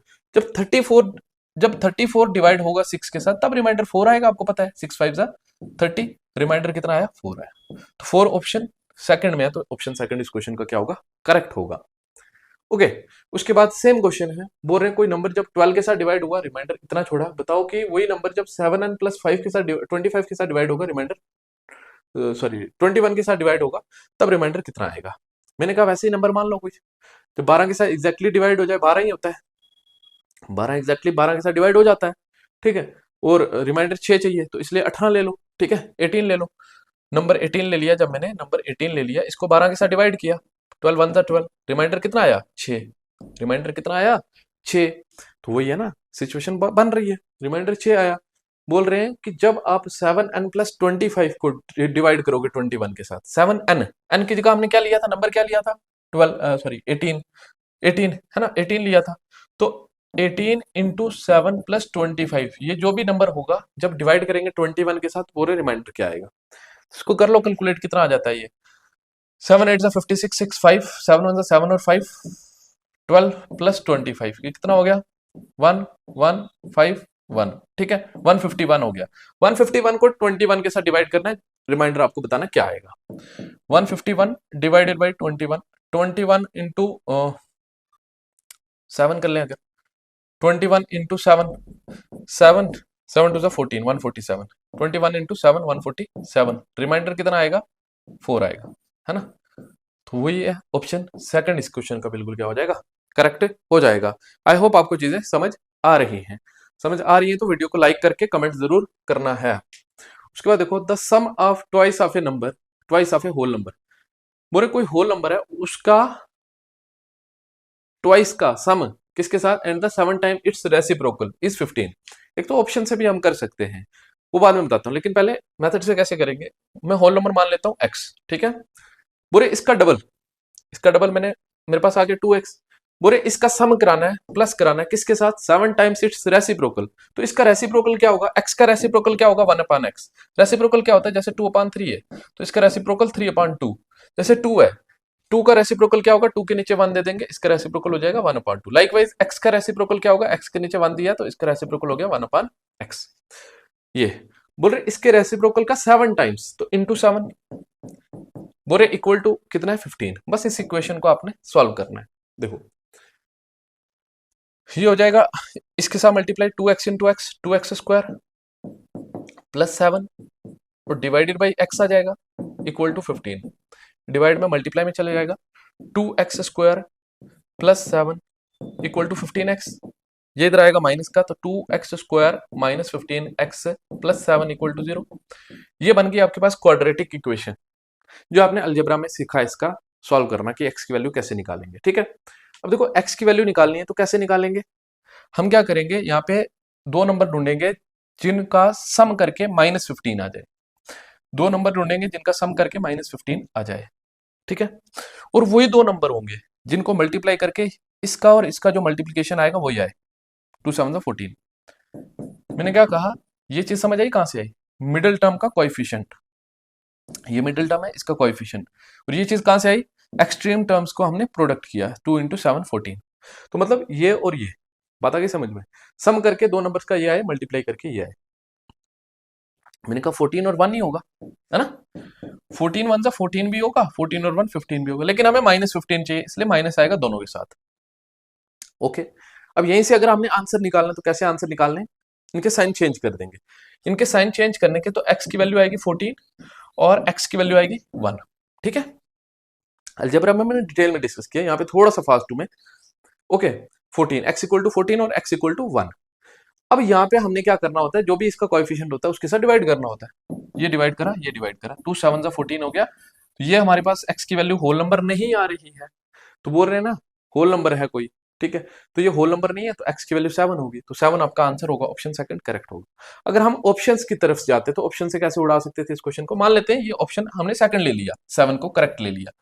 जब 34 डिवाइड होगा 6 के साथ तब रिमाइंडर 4 आएगा, आपको पता है 6 5 जा 30, रिमाइंडर कितना आया 4 आया, तो 4 ऑप्शन सेकंड में है, तो ऑप्शन सेकंड इस क्वेश्चन का क्या होगा, करेक्ट होगा। ओके, उसके बाद सेम क्वेश्चन है, बोल रहे हैं कोई नंबर जब 12 के साथ डिवाइड हुआ रिमाइंडर कितना छोड़ा, बताओ कि वही नंबर जब 7n प्लस 5 के साथ 25 के साथ डिवाइड होगा रिमाइंडर, सॉरी 21 के साथ डिवाइड होगा तब रिमाइंडर कितना आएगा। मैंने कहा वैसे ही नंबर मान लो कुछ, तो 12 के साथ एग्जैक्टली डिवाइड हो जाए 12 ही होता है, 12 एग्जैक्टली 12 के साथ डिवाइड हो जाता है, ठीक है, और रिमाइंडर 6 चाहिए तो इसलिए 18 ले लो, ठीक है, 18 ले लो, नंबर 18 ले लिया, जब मैंने नंबर 18 ले लिया, इसको 12 के साथ डिवाइड किया, 12 1 12, रिमाइंडर कितना आया 6, रिमाइंडर कितना आया 6, तो वही है ना सिचुएशन बन रही है, रिमाइंडर 6 आया। बोल रहे हैं कि जब आप 7n प्लस 25 को डिवाइड करोगे 21 के साथ, 7n, n की जगह हमने क्या लिया था, नंबर क्या लिया था 12, सॉरी 18, 18 है ना, 18 लिया था, तो 18 इंटू 7 प्लस 25, ये जो भी नंबर होगा जब डिवाइड करेंगे 21 के साथ, पूरे रिमाइंडर क्या आएगा, इसको कर लो कैलकुलेट कितना आ जाता है ये, 7 8 56 6 5 7 1 7 और 5 12 प्लस 25, ये कितना हो गया 1 1 5 1, ठीक है, 151 हो गया। 151 को 21 के साथ डिवाइड करना है, रिमाइंडर आपको बताना क्या आएगा, 151 डिवाइडेड बाई 21, 21 इंटू 7 कर लें अगर, 21 इंटू 7, 7 7 टू 14, 147, 21 इंटू 7 147, रिमाइंडर कितना आएगा 4 आएगा, है ना, तो वही है ऑप्शन सेकंड इस क्वेश्चन का बिल्कुल क्या हो जाएगा, करेक्ट हो जाएगा। आई होप आपको चीजें समझ आ रही हैं, समझ आ रही है तो वीडियो को लाइक करके कमेंट जरूर करना है। उसके बाद देखो the sum of twice of a number, twice of a whole number, बोले कोई होल नंबर है उसका ट्वाइस का सम किसके साथ, and the 7 time it's reciprocal is 15। एक तो ऑप्शन से भी हम कर सकते हैं, वो बाद में बताता हूं, लेकिन पहले मेथड से कैसे करेंगे, मैं होल नंबर मान लेता हूं x, ठीक है, बोले इसका डबल मैंने, मेरे पास आ गया 2x, बोले इसका सम कराना है, प्लस कराना है किसके साथ, 7 टाइम्स इट्स रेसिप्रोकल, तो इसका रेसिप्रोकल क्या होगा, x का रेसिप्रोकल क्या होगा 1/x, रेसिप्रोकल क्या होता है, जैसे 2/3 है तो इसका रेसिप्रोकल 3/2, जैसे 2 है, 2 का रेसिप्रोकल क्या होगा, 2 के नीचे 1 दे देंगे, इसका रेसिप्रोकल हो जाएगा 1/2। लाइकवाइज x का रेसिप्रोकल क्या होगा, x के नीचे 1 दिया तो इसका रेसिप्रोकल हो गया 1/x। ये बोल रहे इसके रेसिप्रोकल का 7 टाइम्स, तो इंटू 7, बोल रहे इक्वल टू कितना है 15। बस इस इक्वेशन को आपने सॉल्व करना है, देखो ये हो जाएगा, इसके साथ multiply 2x into x, 2x square plus 7 और डिवाइडेड बाई x आ जाएगा इक्वल टू 15। डिवाइड में मल्टीप्लाई में चले जाएगा, 2x² plus 7 equal to 15x, ये इधर आएगा माइनस का, तो 2x² minus 15x plus 7 equal to 0। ये बन गई आपके पास क्वाड्रेटिक इक्वेशन, जो आपने अलजेब्रा में सीखा इसका सॉल्व करना कि x की वैल्यू कैसे निकालेंगे। ठीक है, अब देखो x की वैल्यू निकालनी है तो कैसे निकालेंगे, हम क्या करेंगे, यहाँ पे दो नंबर ढूंढेंगे जिनका सम करके -15 आ जाए, दो नंबर ढूंढेंगे जिनका सम करके -15 आ जाए। ठीक है, और वही दो नंबर होंगे जिनको मल्टीप्लाई करके इसका और इसका जो मल्टीप्लीकेशन आएगा वही आए, 2 7 14। मैंने क्या कहा, ये चीज समझ आई, कहां से आई, मिडिल टर्म का कोएफिशिएंट, ये मिडिल टर्म है इसका कोएफिशिएंट, और ये चीज कहां से आई, एक्सट्रीम टर्म्स को हमने प्रोडक्ट किया, 2 × 7 14। तो मतलब ये और ये बात आ गई समझ में, सम करके दो नंबर्स का ये आए, मल्टीप्लाई करके ये आए। मैंने कहा 14 और 1 ही होगा, है ना, 14 1 14 भी होगा, 14 और 1 15 भी होगा, लेकिन हमें -15 चाहिए, इसलिए माइनस आएगा दोनों के साथ। ओके, अब यहीं से अगर हमने आंसर निकालना तो कैसे आंसर निकालने, इनके साइन चेंज कर देंगे, इनके साइन चेंज करने के, तो x की वैल्यू आएगी 14 और x की वैल्यू आएगी 1। ठीक है, अलजेब्रा में मैंने डिटेल में डिस्कस किया, यहाँ पे थोड़ा सा फास्ट हूं मैं। ओके, 14, x इक्वल टू 14 और x इक्वल टू 1। अब यहाँ पे हमने क्या करना होता है, जो भी इसका कोएफिशिएंट होता है उसके साथ डिवाइड करना होता है, ये डिवाइड करा, ये डिवाइड करा, 2 7 14 हो गया, तो ये हमारे पास x की वैल्यू होल नंबर नहीं आ रही है, तो बोल रहे हैं ना होल नंबर है कोई, ठीक है, तो ये होल नंबर नहीं है, तो x की वैल्यू 7 होगी, तो 7 आपका आंसर होगा, ऑप्शन सेकंड करेक्ट होगा। अगर हम ऑप्शंस की तरफ से जाते तो ऑप्शन से कैसे उड़ा सकते थे इस क्वेश्चन को, मान लेते हैं ये ऑप्शन हमने सेकंड ले लिया, 7 को करेक्ट ले लिया,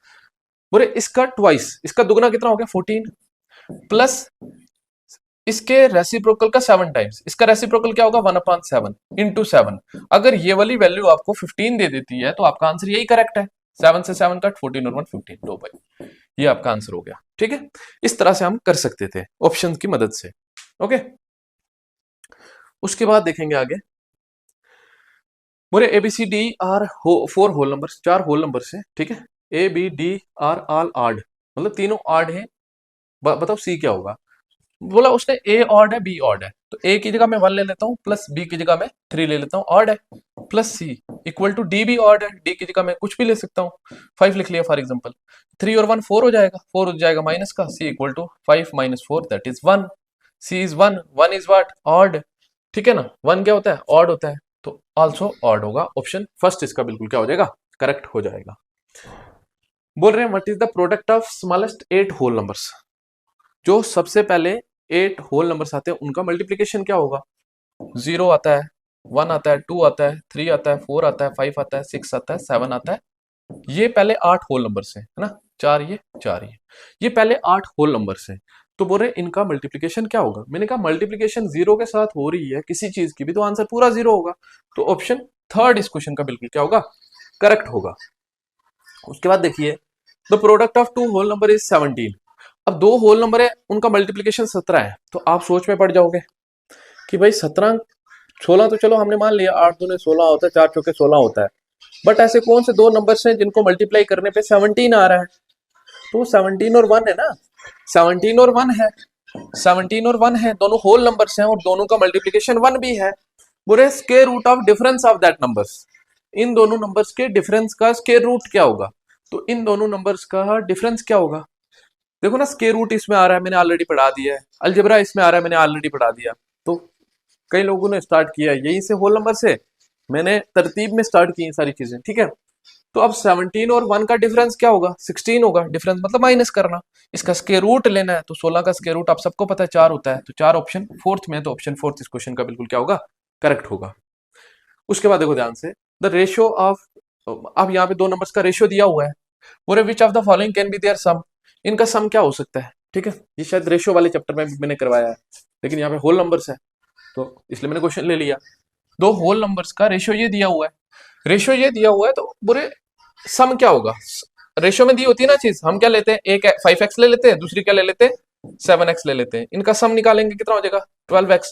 बोले इसका ट्वाइस, इसका दुगना कितना हो गया 14, प्लस इसके रेसिप्रोकल का 7 टाइम्स, इसका रेसिप्रोकल क्या होगा 1/7 इंटू 7। अगर ये वाली वैल्यू आपको 15 दे देती है तो आपका आंसर यही करेक्ट है, 7 से 7 कट, 14 और 1 15, लो भाई ये आपका आंसर हो गया। ठीक है, इस तरह से हम कर सकते थे ऑप्शन की मदद से। ओके, उसके बाद देखेंगे आगे, बोले ABCD are 4 whole number, 4 whole number से, ठीक है, ABD आर ऑल ऑड, मतलब तीनों ऑड है, बताओ C क्या होगा, बोला उसने A ऑड है B ऑड है, तो A की जगह मैं 1 ले लेता हूँ, प्लस B की जगह मैं 3 ले लेता हूँ, ऑड है, plus C equal to D भी ऑड है, D की जगह मैं कुछ भी ले सकता हूँ, 5 लिख लिया फॉर एग्जांपल, 3 और 1 4 हो जाएगा, 4 हो जाएगा माइनस का, C equal to 5 - 4 that is 1, C is 1, 1 is what, odd. ठीक है ना, 1 क्या होता है, ऑड होता है, तो आल्सो ऑड होगा, ऑप्शन फर्स्ट इसका बिल्कुल क्या हो जाएगा, करेक्ट हो जाएगा। बोल रहे हैं what is the product of smallest 8 whole numbers, जो सबसे पहले 8 होल नंबर्स आते हैं उनका मल्टीप्लीकेशन क्या होगा, 0 आता है, 1 आता है, 2 आता है, 3 आता है, 4 आता है, 5 आता है, 6 आता है, 7 आता है, ये पहले 8 होल नंबर है ना, 4 ये पहले 8 होल नंबर है, तो बोल रहे इनका मल्टीप्लीकेशन क्या होगा, मैंने कहा मल्टीप्लीकेशन 0 के साथ हो रही है किसी चीज की भी तो आंसर पूरा 0 होगा, तो ऑप्शन थर्ड इस क्वेश्चन का बिल्कुल क्या होगा, करेक्ट होगा। उसके बाद देखिए, the product of 2 whole number is 17, अब 2 होल नंबर है उनका मल्टीप्लीकेशन 17 है, तो आप सोच में पड़ जाओगे कि भाई 17 16 तो चलो हमने मान लिया, 8 दूने 16 होता है, 4 चौके 16 होता है, बट ऐसे कौन से दो नंबर्स हैं जिनको मल्टीप्लाई करने पे 17 आ रहा है, तो 17 और 1 है ना, 17 और 1 है, 17 और 1 है, दोनों होल नंबर्स हैं और दोनों का मल्टीप्लीकेशन 1 भी है, बोले square root of difference of that numbers, इन दोनों नंबर्स के डिफरेंस का स्क्वायर रूट क्या होगा, तो इन दोनों नंबर्स का डिफरेंस क्या होगा, देखो ना स्क्वायर रूट इसमें आ रहा है मैंने ऑलरेडी पढ़ा दिया है, अलजेब्रा इसमें आ रहा है मैंने ऑलरेडी पढ़ा दिया, तो कई लोगों ने स्टार्ट किया है यहीं से होल नंबर से, मैंने तरतीब में स्टार्ट की सारी चीजें, ठीक है। तो अब 17 और 1 का डिफरेंस क्या होगा, 16 होगा, डिफरेंस मतलब माइनस करना, इसका स्क्वायर रूट लेना है, तो 16 का स्क्वायर रूट आप सबको पता है 4 होता है, तो 4 ऑप्शन फोर्थ में, तो ऑप्शन फोर्थ इस क्वेश्चन का बिल्कुल क्या होगा, करेक्ट होगा। उसके बाद देखो ध्यान से, द रेशियो ऑफ, अब यहाँ पे दो नंबर्स का रेशियो दिया हुआ है, बोले which of the following can be there sum, इनका सम क्या हो सकता है, ठीक है, ये शायद रेशियो वाले चैप्टर में भी मैंने करवाया है, लेकिन यहाँ पे होल नंबर्स है तो इसलिए मैंने क्वेश्चन ले लिया, दो होल नंबर्स का रेशियो ये दिया हुआ है, रेशियो ये दिया हुआ है, तो बोले सम क्या होगा, रेशियो में दी होती है ना चीज, हम क्या लेते हैं, एक 5x ले लेते हैं, दूसरी क्या ले लेते हैं 7x ले लेते हैं, इनका सम निकालेंगे कितना हो जाएगा 12x,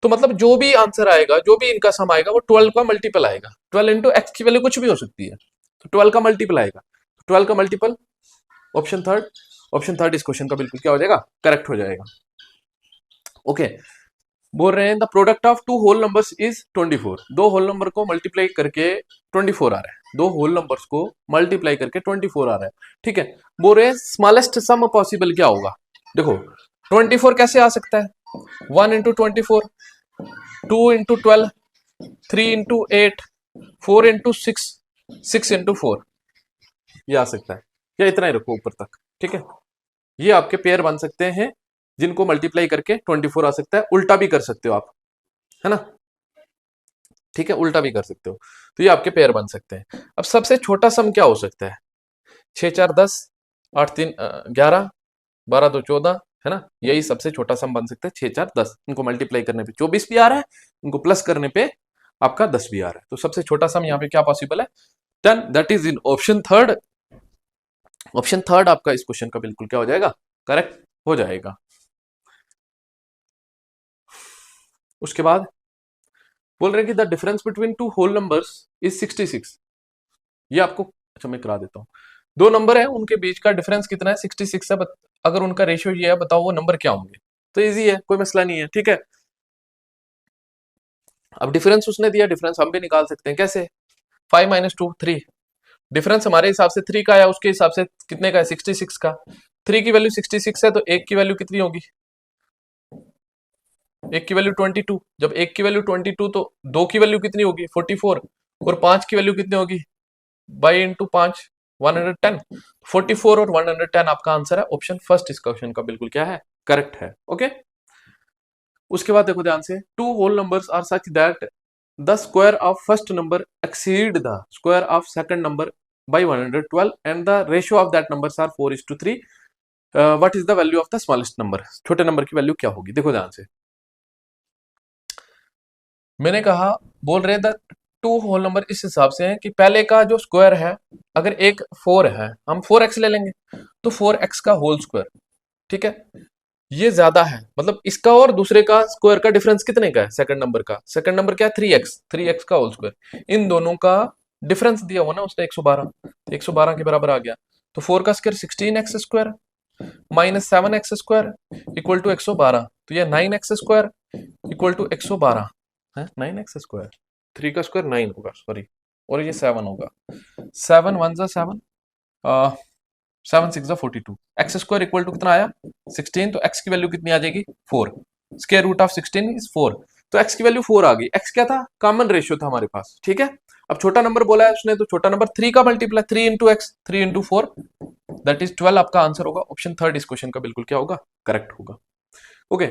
तो मतलब जो भी आंसर आएगा, जो भी इनका सम आएगा वो 12 का मल्टीपल आएगा, 12 इंटू एक्स की वैल्यू कुछ भी हो सकती है, तो 12 का मल्टीपल आएगा, 12 का मल्टीपल ऑप्शन थर्ड इस क्वेश्चन का बिल्कुल क्या हो जाएगा, करेक्ट हो जाएगा। ओके, बोल रहे हैं the product of two whole numbers is 24। दो होल नंबर को मल्टीप्लाई करके 24 आ रहा है। दो होल नंबर्स को मल्टीप्लाई करके 24 आ रहा है। ठीक है, बोल रहे हैं स्मॉलेस्ट सम पॉसिबल क्या होगा। देखो 24 कैसे आ सकता है, 1 into 24, 2 into 12, 3 into 8, 4 into 6, 6 into 4, ये आ सकता है। या इतना ही रखो ऊपर तक। ठीक है, ये आपके पेयर बन सकते हैं जिनको मल्टीप्लाई करके 24 आ सकता है। उल्टा भी कर सकते हो आप, है ना। ठीक है, उल्टा भी कर सकते हो। तो ये आपके पेयर बन सकते हैं। अब सबसे छोटा सम क्या हो सकता है, 6 4 10, 8 3 11, 12 2 14, है ना। यही सबसे छोटा सम बन सकता है, 6 4 10। इनको मल्टीप्लाई करने पे 24 भी आ रहा है, इनको प्लस करने पे आपका 10 भी आ रहा है। तो सबसे छोटा सम यहाँ पे क्या पॉसिबल है, 10, that is in option third. Option third आपका इस क्वेश्चन का बिल्कुल क्या हो जाएगा, करेक्ट हो जाएगा। उसके बाद बोल रहे हैं कि the difference between two whole numbers is 66। ये आपको, अच्छा मैं करा देता हूँ। दो नंबर है, उनके बीच का डिफरेंस कितना है, 66 है। अगर उनका रेशियो ये है, बताओ वो नंबर क्या होंगे। तो इजी है, कोई मसला नहीं है। ठीक है, अब डिफरेंस उसने दिया, डिफरेंस हम भी निकाल सकते हैं। कैसे, 5 माइनस 2 3। डिफरेंस हमारे हिसाब से 3 का है, उसके हिसाब से कितने का है, 66 का। 3 की वैल्यू 66 है, तो एक की वैल्यू कितनी होगी, एक की वैल्यू 22। जब एक की वैल्यू 22, तो दो की वैल्यू कितनी होगी, 44। और पांच की वैल्यू कितनी होगी, बाई इंटू 5, 110। 44 और 110 आपका आंसर है। ऑप्शन फर्स्ट इस क्वेश्चन का बिल्कुल क्या है, करेक्ट है। ओके, उसके बाद देखो ध्यान से, two whole numbers are such that the square of first number exceed the square of second number by 112 and the ratio of that numbers are 4:3। What is the value of the smallest number. छोटे number की value क्या होगी, देखो ध्यान से। मैंने कहा, बोल रहे थे टू होल नंबर इस हिसाब से है कि पहले का जो स्क्वायर है, अगर एक 4 है, हम 4x ले लेंगे, तो 4x का होल स्क्वायर। ठीक है, ये ज्यादा है, मतलब इसका और दूसरे का स्क्वायर का डिफरेंस कितने का है, सेकंड नंबर का। सेकंड नंबर क्या है, 3x का होल स्क्वायर। इन दोनों का डिफरेंस दिया हुआ ना उसने 112, 112 के बराबर आ गया। तो 4 का square 16x square minus 7x square equal to 112। तो ये 9x स्क्वायर इक्वल टू 112 है। 9x स्क्वायर, 3 का स्क्वायर 9 होगा, सॉरी, और ये 7 होगा। 7 1 जा 7, 7 6 जा 42। एक्स स्क्वायर इक्वल टू कितना आया, 16। तो एक्स की वैल्यू कितनी आ जाएगी, 4। Square root of 16 is 4। तो एक्स की वैल्यू 4 आ गई। एक्स क्या था, कॉमन रेशियो था हमारे पास। ठीक है, अब छोटा नंबर बोला है उसने, तो छोटा नंबर 3 का multiply, 3 into x, 3 into 4, that is 12 आपका आंसर होगा। ऑप्शन थर्ड इस क्वेश्चन का बिल्कुल क्या होगा, करेक्ट होगा। ओके,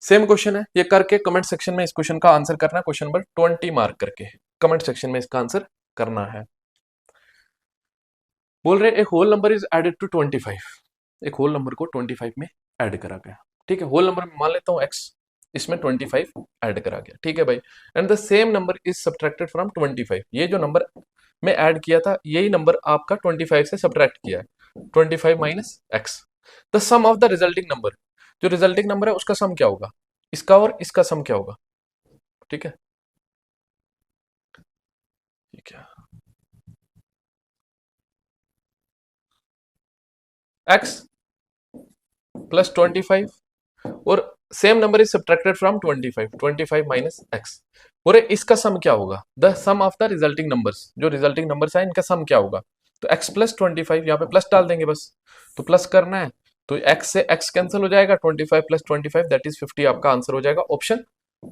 सेम क्वेश्चन है, ये करके कमेंट सेक्शन में इस क्वेश्चन का आंसर करना है। क्वेश्चन नंबर 20 मार्क करके कमेंट सेक्शन में इसका आंसर करना है। बोल रहे एक whole number is added to 25। एक होल नंबर को 25 में ऐड करा गया। ठीक है, होल नंबर में मान लेता हूं x, इसमें 25 ऐड करा गया। ठीक है भाई, and the same number is subtracted from 25। ये जो नंबर में ऐड किया था, यही नंबर आपका 25 से सब्ट्रैक्ट किया है, 25 minus x. The sum of the resulting number, जो रिजल्टिंग नंबर है उसका सम क्या होगा, इसका और इसका सम क्या होगा। ठीक है, ठीक है, x प्लस 25 और same number is subtracted from 25, 25 minus x. और इसका सम क्या होगा, the sum of the resulting numbers, जो रिजल्टिंग नंबर्स है इनका सम क्या होगा। तो x प्लस 25, यहाँ पे प्लस डाल देंगे बस, तो प्लस करना है। तो x से x कैंसिल हो जाएगा, 25 प्लस 25 दैट इज 50 आपका आंसर हो जाएगा। ऑप्शन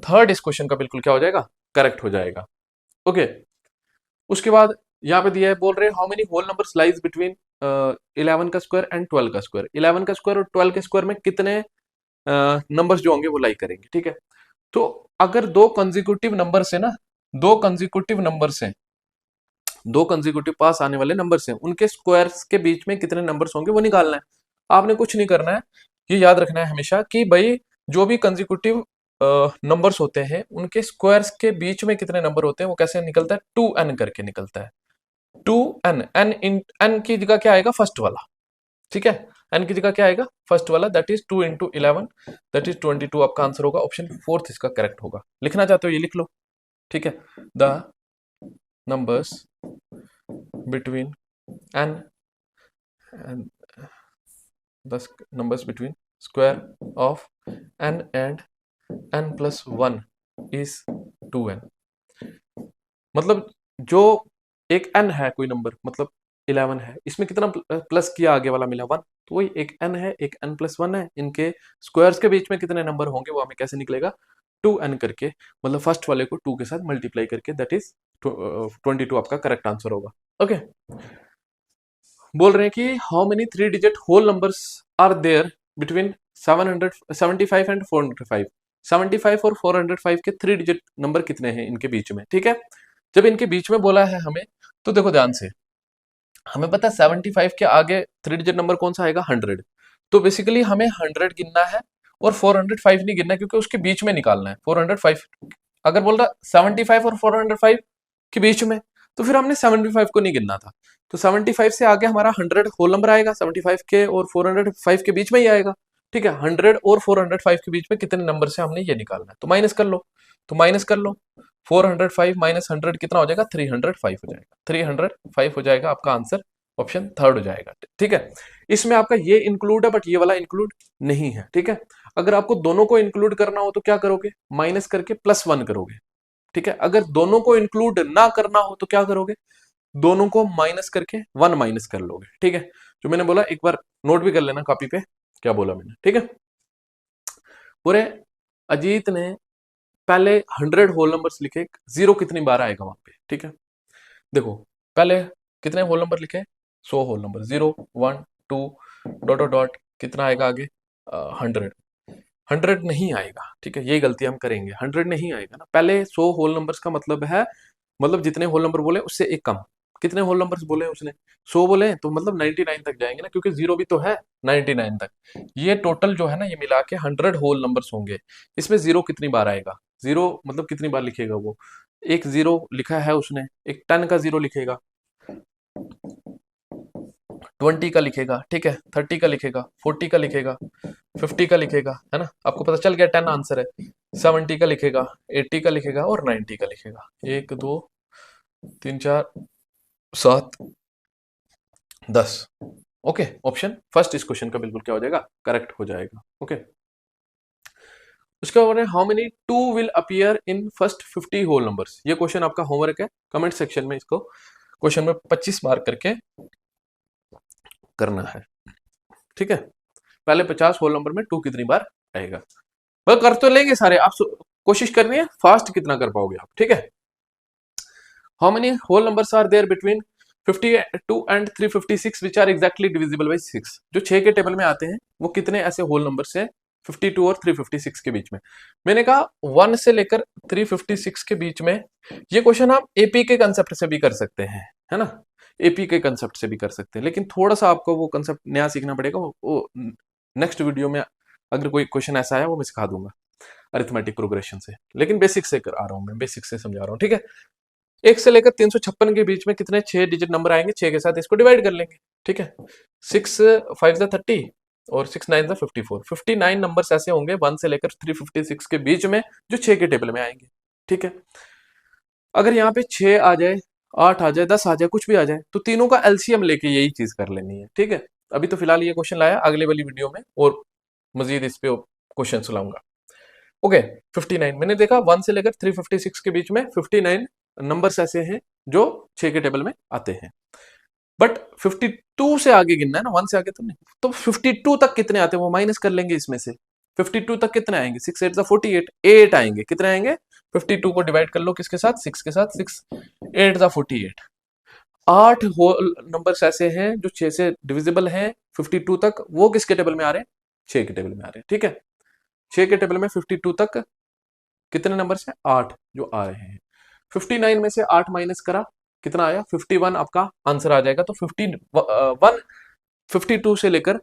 थर्ड इस क्वेश्चन का बिल्कुल क्या हो जाएगा, करेक्ट हो जाएगा। ओके, उसके बाद यहाँ पे दिया है, बोल रहे हैं how many whole numbers lies between 11 का स्क्वायर एंड 12 का स्क्वायर। 11 का स्क्वायर और 12 के स्क्वायर में कितने नंबर्स जो होंगे वो लाई करेंगे। ठीक है, तो अगर दो कंजिक्यूटिव नंबर से ना, दो कंजिक्यूटिव नंबर से, दो कंजिक्यूटिव पास आने वाले नंबर से, उनके स्क्वायर्स के बीच में कितने नंबर्स होंगे वो निकालना है। आपने कुछ नहीं करना है, ये याद रखना है हमेशा कि भाई जो भी कंजिक्यूटिव नंबर्स होते हैं उनके स्क्वायर्स के बीच में कितने नंबर होते हैं वो कैसे निकलता है, 2n करके निकलता है। 2n, n की जगह क्या आएगा, फर्स्ट वाला। ठीक है, n की जगह क्या आएगा, फर्स्ट वाला, that is 2 into 11, that is 22 आपका आंसर होगा। ऑप्शन फोर्थ इसका करेक्ट होगा। लिखना चाहते हो ये लिख लो। ठीक है, the numbers between n and the numbers between square of n and n plus 1 is 2n। मतलब जो एक n है कोई नंबर, मतलब 11 है, इसमें कितना प्लस किया आगे वाला मिला 1, तो वही एक n है, एक n प्लस 1 है, इनके स्क्वायर्स के बीच में कितने नंबर होंगे वो हमें कैसे निकलेगा, 2n करके, मतलब फर्स्ट वाले को 2 के साथ मल्टीप्लाई करके, दैट इज 22 आपका करेक्ट आंसर होगा। ओके, बोल रहे हैं कि how many 3 digit whole numbers are there between 775 and 405। 75 और 405 के 3 डिजिट नंबर कितने हैं इनके बीच में, ठीक है। जब इनके बीच में बोला है हमें, तो देखो ध्यान से, हमें पता है 75 के आगे 3 डिजिट नंबर कौन सा आएगा, 100। तो बेसिकली हमें 100 गिनना है और 405 नहीं गिनना है, क्योंकि उसके बीच में निकालना है 405। अगर बोल रहा 75 और 405 के बीच में, तो फिर हमने 75 को नहीं गिनना था। तो 75 से आगे हमारा 100 होल नंबर आएगा, 75 के और 405 के बीच में ही आएगा, ठीक है। 100 और 405 के बीच में कितने नंबर से हमने ये निकालना है, तो माइनस कर लो। तो माइनस कर लो, 405 माइनस 100 कितना हो जाएगा, 305 हो जाएगा। 305 हो जाएगा आपका आंसर, ऑप्शन थर्ड हो जाएगा, ठीक है। इसमें आपका ये इंक्लूड है, बट ये वाला इंक्लूड नहीं है, ठीक है। अगर आपको दोनों को इंक्लूड करना हो तो क्या करोगे, माइनस करके +1 करोगे, ठीक है। अगर दोनों को इंक्लूड ना करना हो तो क्या करोगे, दोनों को माइनस करके 1 माइनस कर लोगे, ठीक है। जो मैंने बोला एक बार नोट भी कर लेना कॉपी पे, क्या बोला मैंने, ठीक है। पूरे अजीत ने पहले 100 होल नंबर्स लिखे, जीरो कितनी बार आएगा वहां पे, ठीक है। देखो पहले कितने होल नंबर लिखे, 100 whole number, 0 1 2 dot dot dot, कितना आएगा आगे, 100। 100 नहीं आएगा, ठीक है, ये गलती हम करेंगे, 100 नहीं आएगा ना। पहले 100 होल नंबर्स का मतलब है, मतलब जितने होल नंबर बोले उससे एक कम। कितने होल नंबर्स बोले उसने, 100 बोले, तो मतलब 99 तक जाएंगे ना, क्योंकि जीरो भी तो है 99 तक। ये टोटल जो है ना, ये मिला के 100 होल नंबर्स होंगे। इसमें जीरो कितनी बार आएगा, जीरो मतलब कितनी बार लिखेगा वो, एक जीरो लिखा है उसने, एक 10 का जीरो लिखेगा, 20 का लिखेगा, ठीक है, 30 का लिखेगा, 40 का लिखेगा, 50 का लिखेगा, है ना। आपको पता चल गया 10 आंसर है। 70 का लिखेगा, 80 का लिखेगा और 90 का लिखेगा। 1 2 3 4 7 10। ओके, ऑप्शन फर्स्ट इस क्वेश्चन का बिल्कुल क्या हो जाएगा, करेक्ट हो जाएगा। ओके, उसके बाद how many 2 will appear in first 50 whole numbers. ये क्वेश्चन आपका होमवर्क है, कमेंट सेक्शन में इसको क्वेश्चन में 25 मार्क करके करना है, ठीक है। पहले 50 होल नंबर में 2 कितनी बार आएगा, बस कर तो लेंगे सारे आप, कोशिश करनी है फास्ट कितना कर पाओगे आप, ठीक है। How many whole numbers are there between 52 and 356 which are exactly divisible by 6। जो 6 के टेबल में आते हैं वो कितने ऐसे होल नंबर्स हैं 52 और 356 के बीच में। मैंने कहा 1 से लेकर 356 के बीच में। ये क्वेश्चन आप एपी के कंसेप्ट से भी कर सकते हैं, है ना, एपी के कंसेप्ट से भी कर सकते हैं, लेकिन थोड़ा सा आपको वो कंसेप्ट नया सीखना पड़ेगा। वो नेक्स्ट वीडियो में अगर कोई क्वेश्चन ऐसा है वो मैं सिखा दूंगा अरिथमेटिक प्रोग्रेशन से, लेकिन बेसिक से कर आ रहा हूं मैं, बेसिक से समझा रहा हूं, ठीक है। 1 से लेकर 356 के बीच में कितने 6 डिजिट नंबर आएंगे, 6 के साथ इसको डिवाइड कर लेंगे, ठीक है। 6 5 30 और 6 9 54। 59 नंबर्स ऐसे होंगे 1 से लेकर 356 के बीच में जो 6 के टेबल में आएंगे, ठीक है। अगर यहाँ पे 6 आ जाए, 8 आ जाए, 10 आ जाए, कुछ भी आ जाए, तो तीनों का एलसीएम लेके यही चीज कर लेनी है, ठीक है। अभी तो फिलहाल ये क्वेश्चन लाया, अगले वाली वीडियो में और मजीद इस पे क्वेश्चन लाऊंगा। ओके, 59 मैंने देखा 1 से लेकर 356 के बीच में 59 नंबर्स ऐसे हैं जो 6 के टेबल में आते हैं, बट 52 से आगे गिनना है ना, 1 से आगे तो नहीं। तो 52 तक कितने आते हैं वो माइनस कर लेंगे इसमें से। 52 तक कितने आएंगे, 6 8 48, 8 आएंगे, कितने आएंगे, 52 को डिवाइड कर लो किसके साथ, 6 के साथ, 6 8 48। 8 होल नंबर्स ऐसे हैं जो 6 से डिविजिबल हैं 52 तक, वो किसके टेबल में आ रहे हैं, 6 के टेबल में आ रहे हैं, ठीक है। 6 के टेबल में 52 तक कितने नंबर्स हैं, 8 जो आ रहे हैं। 59 में से 8 माइनस करा, कितना आया, 51 आपका आंसर आ जाएगा। तो 52 से लेकर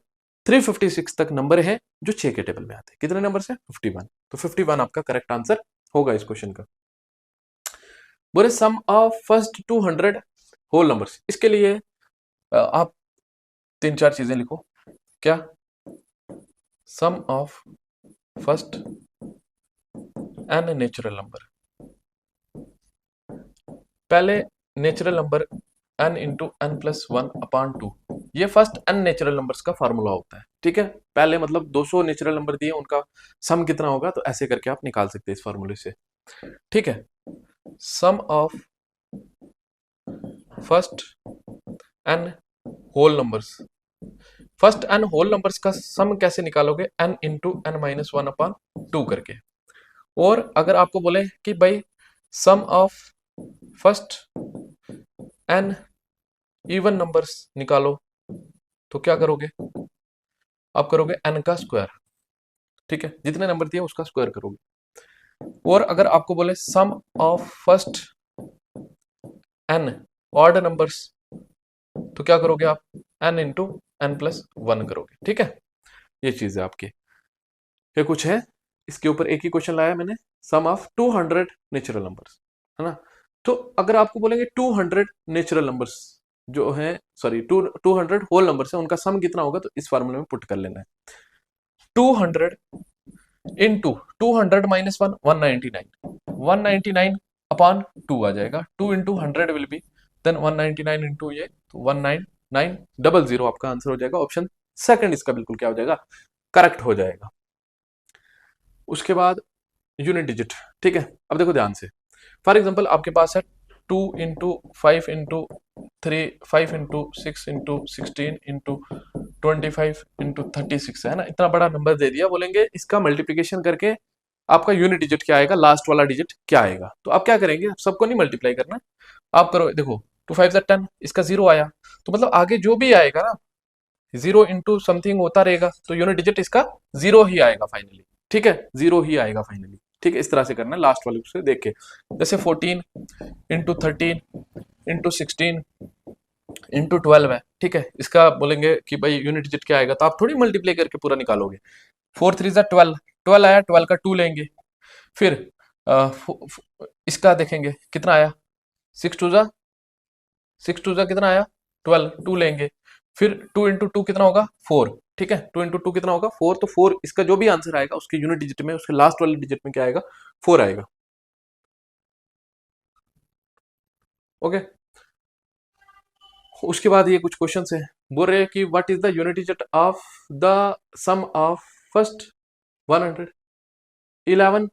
356 तक नंबर है जो 6 के टेबल में आते हैं, कितने नंबर से, 51। तो 51 आपका करेक्ट आंसर होगा इस क्वेश्चन का। बोले sum of first 200 whole numbers, इसके लिए आप 3 4 चीजें लिखो। क्या, sum of first n natural number, पहले natural number n into n plus 1 upon 2, ये फर्स्ट एन नेचुरल नंबर्स का फार्मूला होता है, ठीक है। पहले मतलब 200 नेचुरल नंबर दिए, उनका सम कितना होगा, तो ऐसे करके आप निकाल सकते हैं इस फार्मूले से, ठीक है। Sum of first n whole numbers, first n whole numbers का सम कैसे निकालोगे, n into n minus one upon two करके। और अगर आपको बोले कि भाई sum of first n even numbers निकालो, तो क्या करोगे, आप करोगे एन का स्क्वायर, ठीक है, जितने नंबर दिए उसका स्क्वायर करोगे। और अगर आपको बोले sum of first n odd numbers, तो क्या करोगे आप, n into n plus one करोगे, ठीक है। ये चीज है आपकी, ये कुछ है। इसके ऊपर एक ही क्वेश्चन लाया मैंने, सम ऑफ 200 नेचुरल नंबर्स, है ना। तो अगर आपको बोलेंगे 200 नेचुरल नंबर्स जो है, सॉरी 200 होल नंबर्स है, उनका सम कितना होगा, तो इस फार्मूले में पुट कर लेना है। 200 into 200 minus one 199, 199 upon two आ जाएगा। 2 into 100 will be then 199 into ये, तो 19900 आपका आंसर हो जाएगा। ऑप्शन सेकंड इसका बिल्कुल क्या हो जाएगा, करेक्ट हो जाएगा। उसके बाद यूनिट डिजिट, ठीक है। अब देखो ध्यान से, फॉर एग्जांपल आपके पास है 2 into 5 into 3, 5 into 6 into 16 into 25 into 36 है ना, इतना बड़ा नंबर दे दिया, बोलेंगे इसका मल्टीप्लीकेशन करके आपका यूनिट डिजिट क्या आएगा, लास्ट वाला डिजिट क्या आएगा। तो आप क्या करेंगे, सबको नहीं मल्टीप्लाई करना, आप करो, देखो 2 5 10, इसका जीरो आया, तो मतलब आगे जो भी आएगा ना, जीरो इंटू समथिंग होता रहेगा, तो यूनिट डिजिट इसका जीरो ही आएगा फाइनली, ठीक है, जीरो ही आएगा फाइनली, ठीक है। इस तरह से करना है लास्ट वाले से देख के, जैसे 14 इंटू 13 इंटू 16 इंटू 12 है, ठीक है। इसका बोलेंगे कि भाई यूनिट डिजिट क्या आएगा, तो आप थोड़ी मल्टीप्लाई करके पूरा निकालोगे। 4 3 12, 12 आया, 12 का 2 लेंगे, फिर इसका देखेंगे कितना आया, 6 2 कितना आया, 12, 2 लेंगे, फिर 2 इंटू टू कितना होगा, 4, ठीक है। 2 इंटू टू कितना होगा, 4, तो 4 इसका जो भी आंसर आएगा उसके यूनिट डिजिट में, उसके लास्ट वाले डिजिट में क्या आएगा, 4 आएगा, ओके। उसके बाद ये कुछ क्वेश्चन है, बोल रहे हैं कि what is the unit digit of the sum of first 111,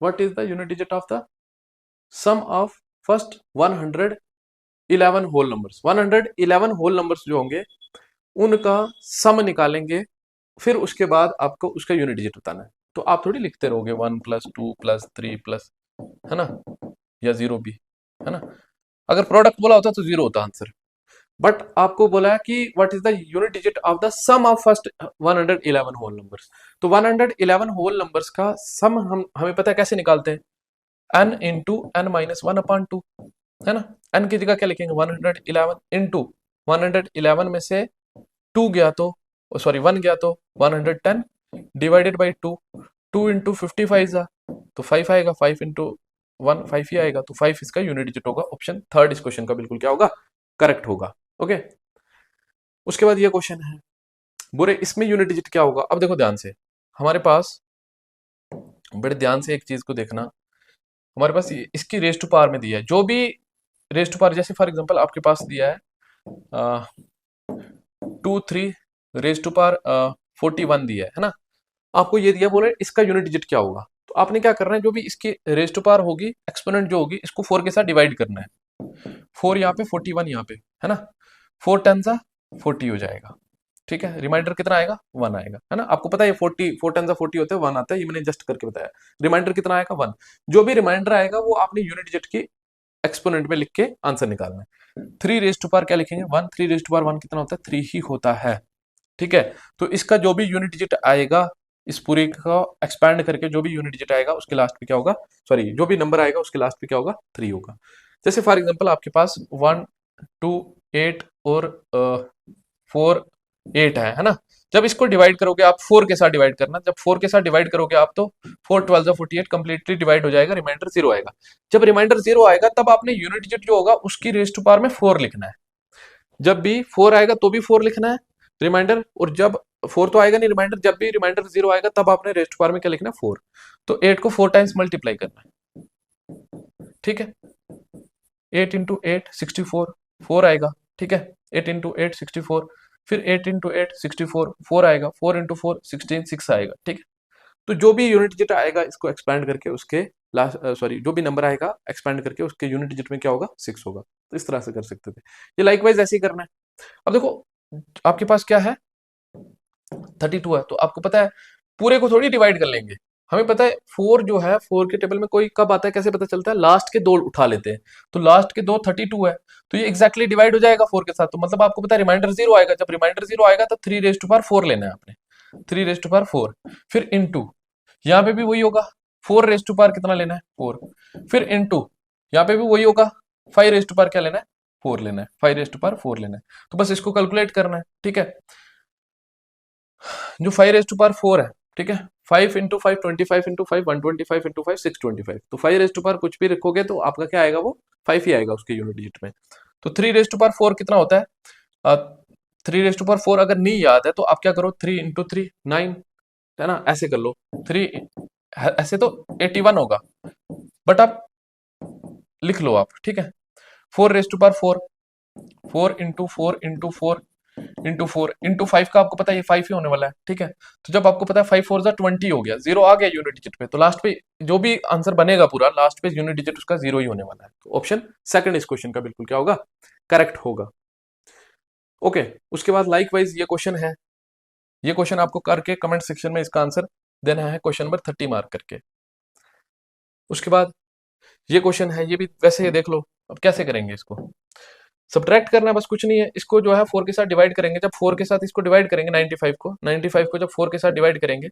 what is the unit digit of the sum of first 111 whole numbers. 111 whole numbers जो होंगे उनका सम निकालेंगे, फिर उसके बाद आपको उसका यूनिट डिजिट बताना है। तो आप थोड़ी लिखते रहोगे 1 प्लस 2 प्लस 3 प्लस, है ना, या जीरो भी, है ना। अगर प्रोडक्ट बोला होता तो जीरो होता आंसर, बट आपको बोला है कि what is the unit digit of the sum of first 111 whole numbers. तो 111 होल नंबर्स का सम हमें पता है कैसे निकालते हैं, n into n minus one upon two, है ना। n की जगह क्या लिखेंगे, 111 इंटू 111 में से 2 गया तो, सॉरी 1 गया तो 110 डिवाइडेड बाई 2, 2 इंटू 55 जा तो 5 आएगा, 5 इंटू 1 5 ही आएगा, तो 5 इसका यूनिट डिजिट होगा। ऑप्शन थर्ड इस क्वेश्चन का बिल्कुल क्या होगा, करेक्ट होगा, ओके। उसके बाद ये क्वेश्चन है, बुरे इसमें यूनिट डिजिट क्या होगा। अब देखो ध्यान से, हमारे पास बड़े ध्यान से एक चीज को देखना, हमारे पास इसकी रेस टू पावर में दिया है, जो भी रेस टू पावर, जैसे फॉर एग्जांपल आपके पास दिया है 2 3 रेस टू पावर 41 दिया है ना, आपको ये दिया, बोले इसका यूनिट डिजिट क्या होगा। तो आपने क्या करना है, जो भी इसकी रेस टू पावर होगी, एक्सपोनेंट जो होगी, इसको 4 के साथ डिवाइड करना है, 4 यहाँ पे 41 यहाँ पे, है ना, 4 10 सा 40 हो जाएगा, ठीक है। रिमाइंडर कितना आएगा, 1 आएगा, है ना। आपको पता है 40 4 10 सा 40 होता है, 1 आता है, ये मैंने जस्ट करके बताया। रिमाइंडर कितना आएगा, 1। जो भी रिमाइंडर आएगा वो आपने यूनिट डिजिट की एक्सपोनेंट में लिख के आंसर निकालना है। 3 रेस टू पावर क्या लिखेंगे, 1, 3 रेस टू पावर 1 कितना होता है, 3 ही होता है, ठीक है। तो इसका जो भी यूनिट डिजिट आएगा, इस पूरे का एक्सपैंड करके जो भी यूनिट डिजिट आएगा उसके लास्ट पे क्या होगा, सॉरी जो भी नंबर आएगा उसके लास्ट पे क्या होगा, 3 होगा। जैसे फॉर एग्जांपल आपके पास 1 2 8 और 4 8 है ना। जब इसको डिवाइड करोगे आप 4 के साथ डिवाइड करना, जब 4 के साथ डिवाइड करोगे आप, तो 4 12 48 कंप्लीटली डिवाइड हो जाएगा, रिमाइंडर 0 आएगा। जब रिमाइंडर 0 आएगा तब आपने यूनिट डिजिट जो होगा उसकी रेस टू पावर में 4 लिखना है। जब भी 4 आएगा तो भी 4 लिखना है रिमाइंडर, और जब 4 तो आएगा नहीं रिमाइंडर, जब भी रिमाइंडर 0 आएगा तब आपने रेस्ट पावर में क्या लिखना है, 4। तो 8 को 4 टाइम्स मल्टीप्लाई करना है, ठीक है। 8 × 8 64, 4 आएगा, ठीक है। 8 × 8 64, फिर 8 × 8 64, 4 आएगा, 4 × 4 16, 6 आएगा, ठीक है। तो जो भी यूनिट डिजिट आएगा इसको एक्सपैंड करके उसके लास्ट सॉरी जो भी नंबर आएगा एक्सपैंड करके उसके यूनिट डिजिट में क्या होगा 6 होगा। तो इस तरह से कर सकते थे। ये लाइकवाइज ऐसे ही करना है। अब देखो आपके पास क्या है 32 है, तो आपको पता है पूरे को थोड़ी डिवाइड कर लेंगे। हमें पता है 4 जो है 4 के टेबल में कोई कब आता है कैसे पता चलता है, लास्ट के दो उठा लेते हैं। तो लास्ट के दो 32 है, तो ये एग्जैक्टली डिवाइड हो जाएगा 4 के साथ। तो मतलब आपको पता है रिमाइंडर 0 आएगा, जब रिमाइंडर 0 आएगा तब 3 लेना है आपने, 3 फिर इनटू यहाँ पे भी वही होगा, 4 कितना लेना है 4, फिर इनटू यहाँ पे भी वही होगा, 5 क्या लेना है 4 लेना है, 5 लेना है। तो बस इसको कैलकुलेट करना है, ठीक है। जो 5 है, ठीक है, 5 × 5 25 × 5 125 × 5 625। तो 5 कुछ भी रखोगे तो आपका क्या आएगा, वो 5 ही आएगा उसके यूनिट डिजिट में। तो 3 कितना होता है, 3 अगर नहीं याद है तो आप क्या करो, 3 × 3 9 है ना, ऐसे कर लो। 3 ऐसे तो 81 होगा, बट आप लिख लो आप, ठीक है। 4 4 × 4 × 4 इंटू 5 का आपको पता है ये 5 ही होने वाला है, ठीक है। तो जब आपको पता है 5 4 20 हो गया, 0 आ गया यूनिट डिजिट पे, तो लास्ट पे जो भी आंसर बनेगा पूरा लास्ट पे यूनिट डिजिट उसका 0 ही होने वाला है। तो ऑप्शन सेकंड इस क्वेश्चन का बिल्कुल क्या होगा, करेक्ट होगा। ओके, उसके बाद लाइक वाइज ये क्वेश्चन है, ये क्वेश्चन आपको करके कमेंट सेक्शन में इसका आंसर देना है, क्वेश्चन नंबर 30 मार्क करके। उसके बाद ये क्वेश्चन है, ये भी वैसे ही देख लो। अब कैसे करेंगे इसको, सब्ट्रैक्ट करना है, बस कुछ नहीं है। इसको जो है 4 के साथ डिवाइड करेंगे, जब 4 के साथ इसको डिवाइड करेंगे 95 को जब 4 के साथ डिवाइड करेंगे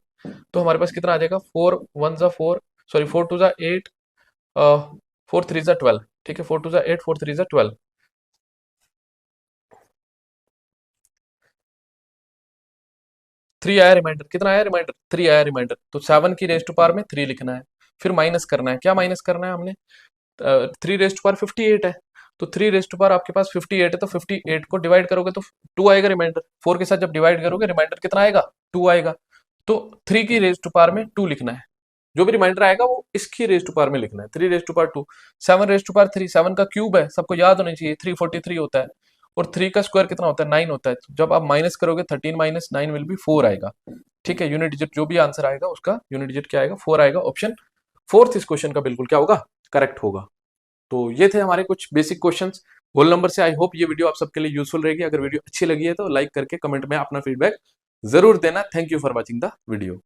तो हमारे पास कितना आ जाएगा, 4 1 ज़ा 4 सॉरी 4 2 ज़ा 8 4 3 ज़ा 12, ठीक है। 4 2 ज़ा 8 4 3 ज़ा 12, 3 आया रिमाइंडर, कितना आया रिमाइंडर 3 आया रिमाइंडर। तो 7 की रेज टू पावर में 3 लिखना है, फिर माइनस करना है, क्या माइनस करना है हमने, 3 रेज टू पावर 58 है, तो 3 रेज टू पावर आपके पास 58 है, तो 58 को डिवाइड करोगे तो 2 आएगा रिमाइंडर। 4 के साथ जब डिवाइड करोगे रिमाइंडर कितना आएगा 2 आएगा। तो 3 की रेज टू पावर में 2 लिखना है, जो भी रिमाइंडर आएगा वो इसकी रेज टू पावर में लिखना है, 3 raise to power 2। 7 raise to power 3, 7 का क्यूब है, सबको याद होनी चाहिए, 343 होता है, और 3 का स्क्वायर कितना होता है 9 होता है। तो जब आप माइनस करोगे 13 - 9 विल बी 4 आएगा, ठीक है। यूनिट डिजिट जो भी आंसर आएगा उसका यूनिट डिजिट क्या आएगा 4 आएगा। ऑप्शन फोर्थ इस क्वेश्चन का बिल्कुल क्या होगा, करेक्ट होगा। तो ये थे हमारे कुछ बेसिक क्वेश्चंस होल नंबर से। आई होप ये वीडियो आप सबके लिए यूजफुल रहेगी। अगर वीडियो अच्छी लगी है तो लाइक करके कमेंट में अपना फीडबैक जरूर देना। Thank you for watching the video.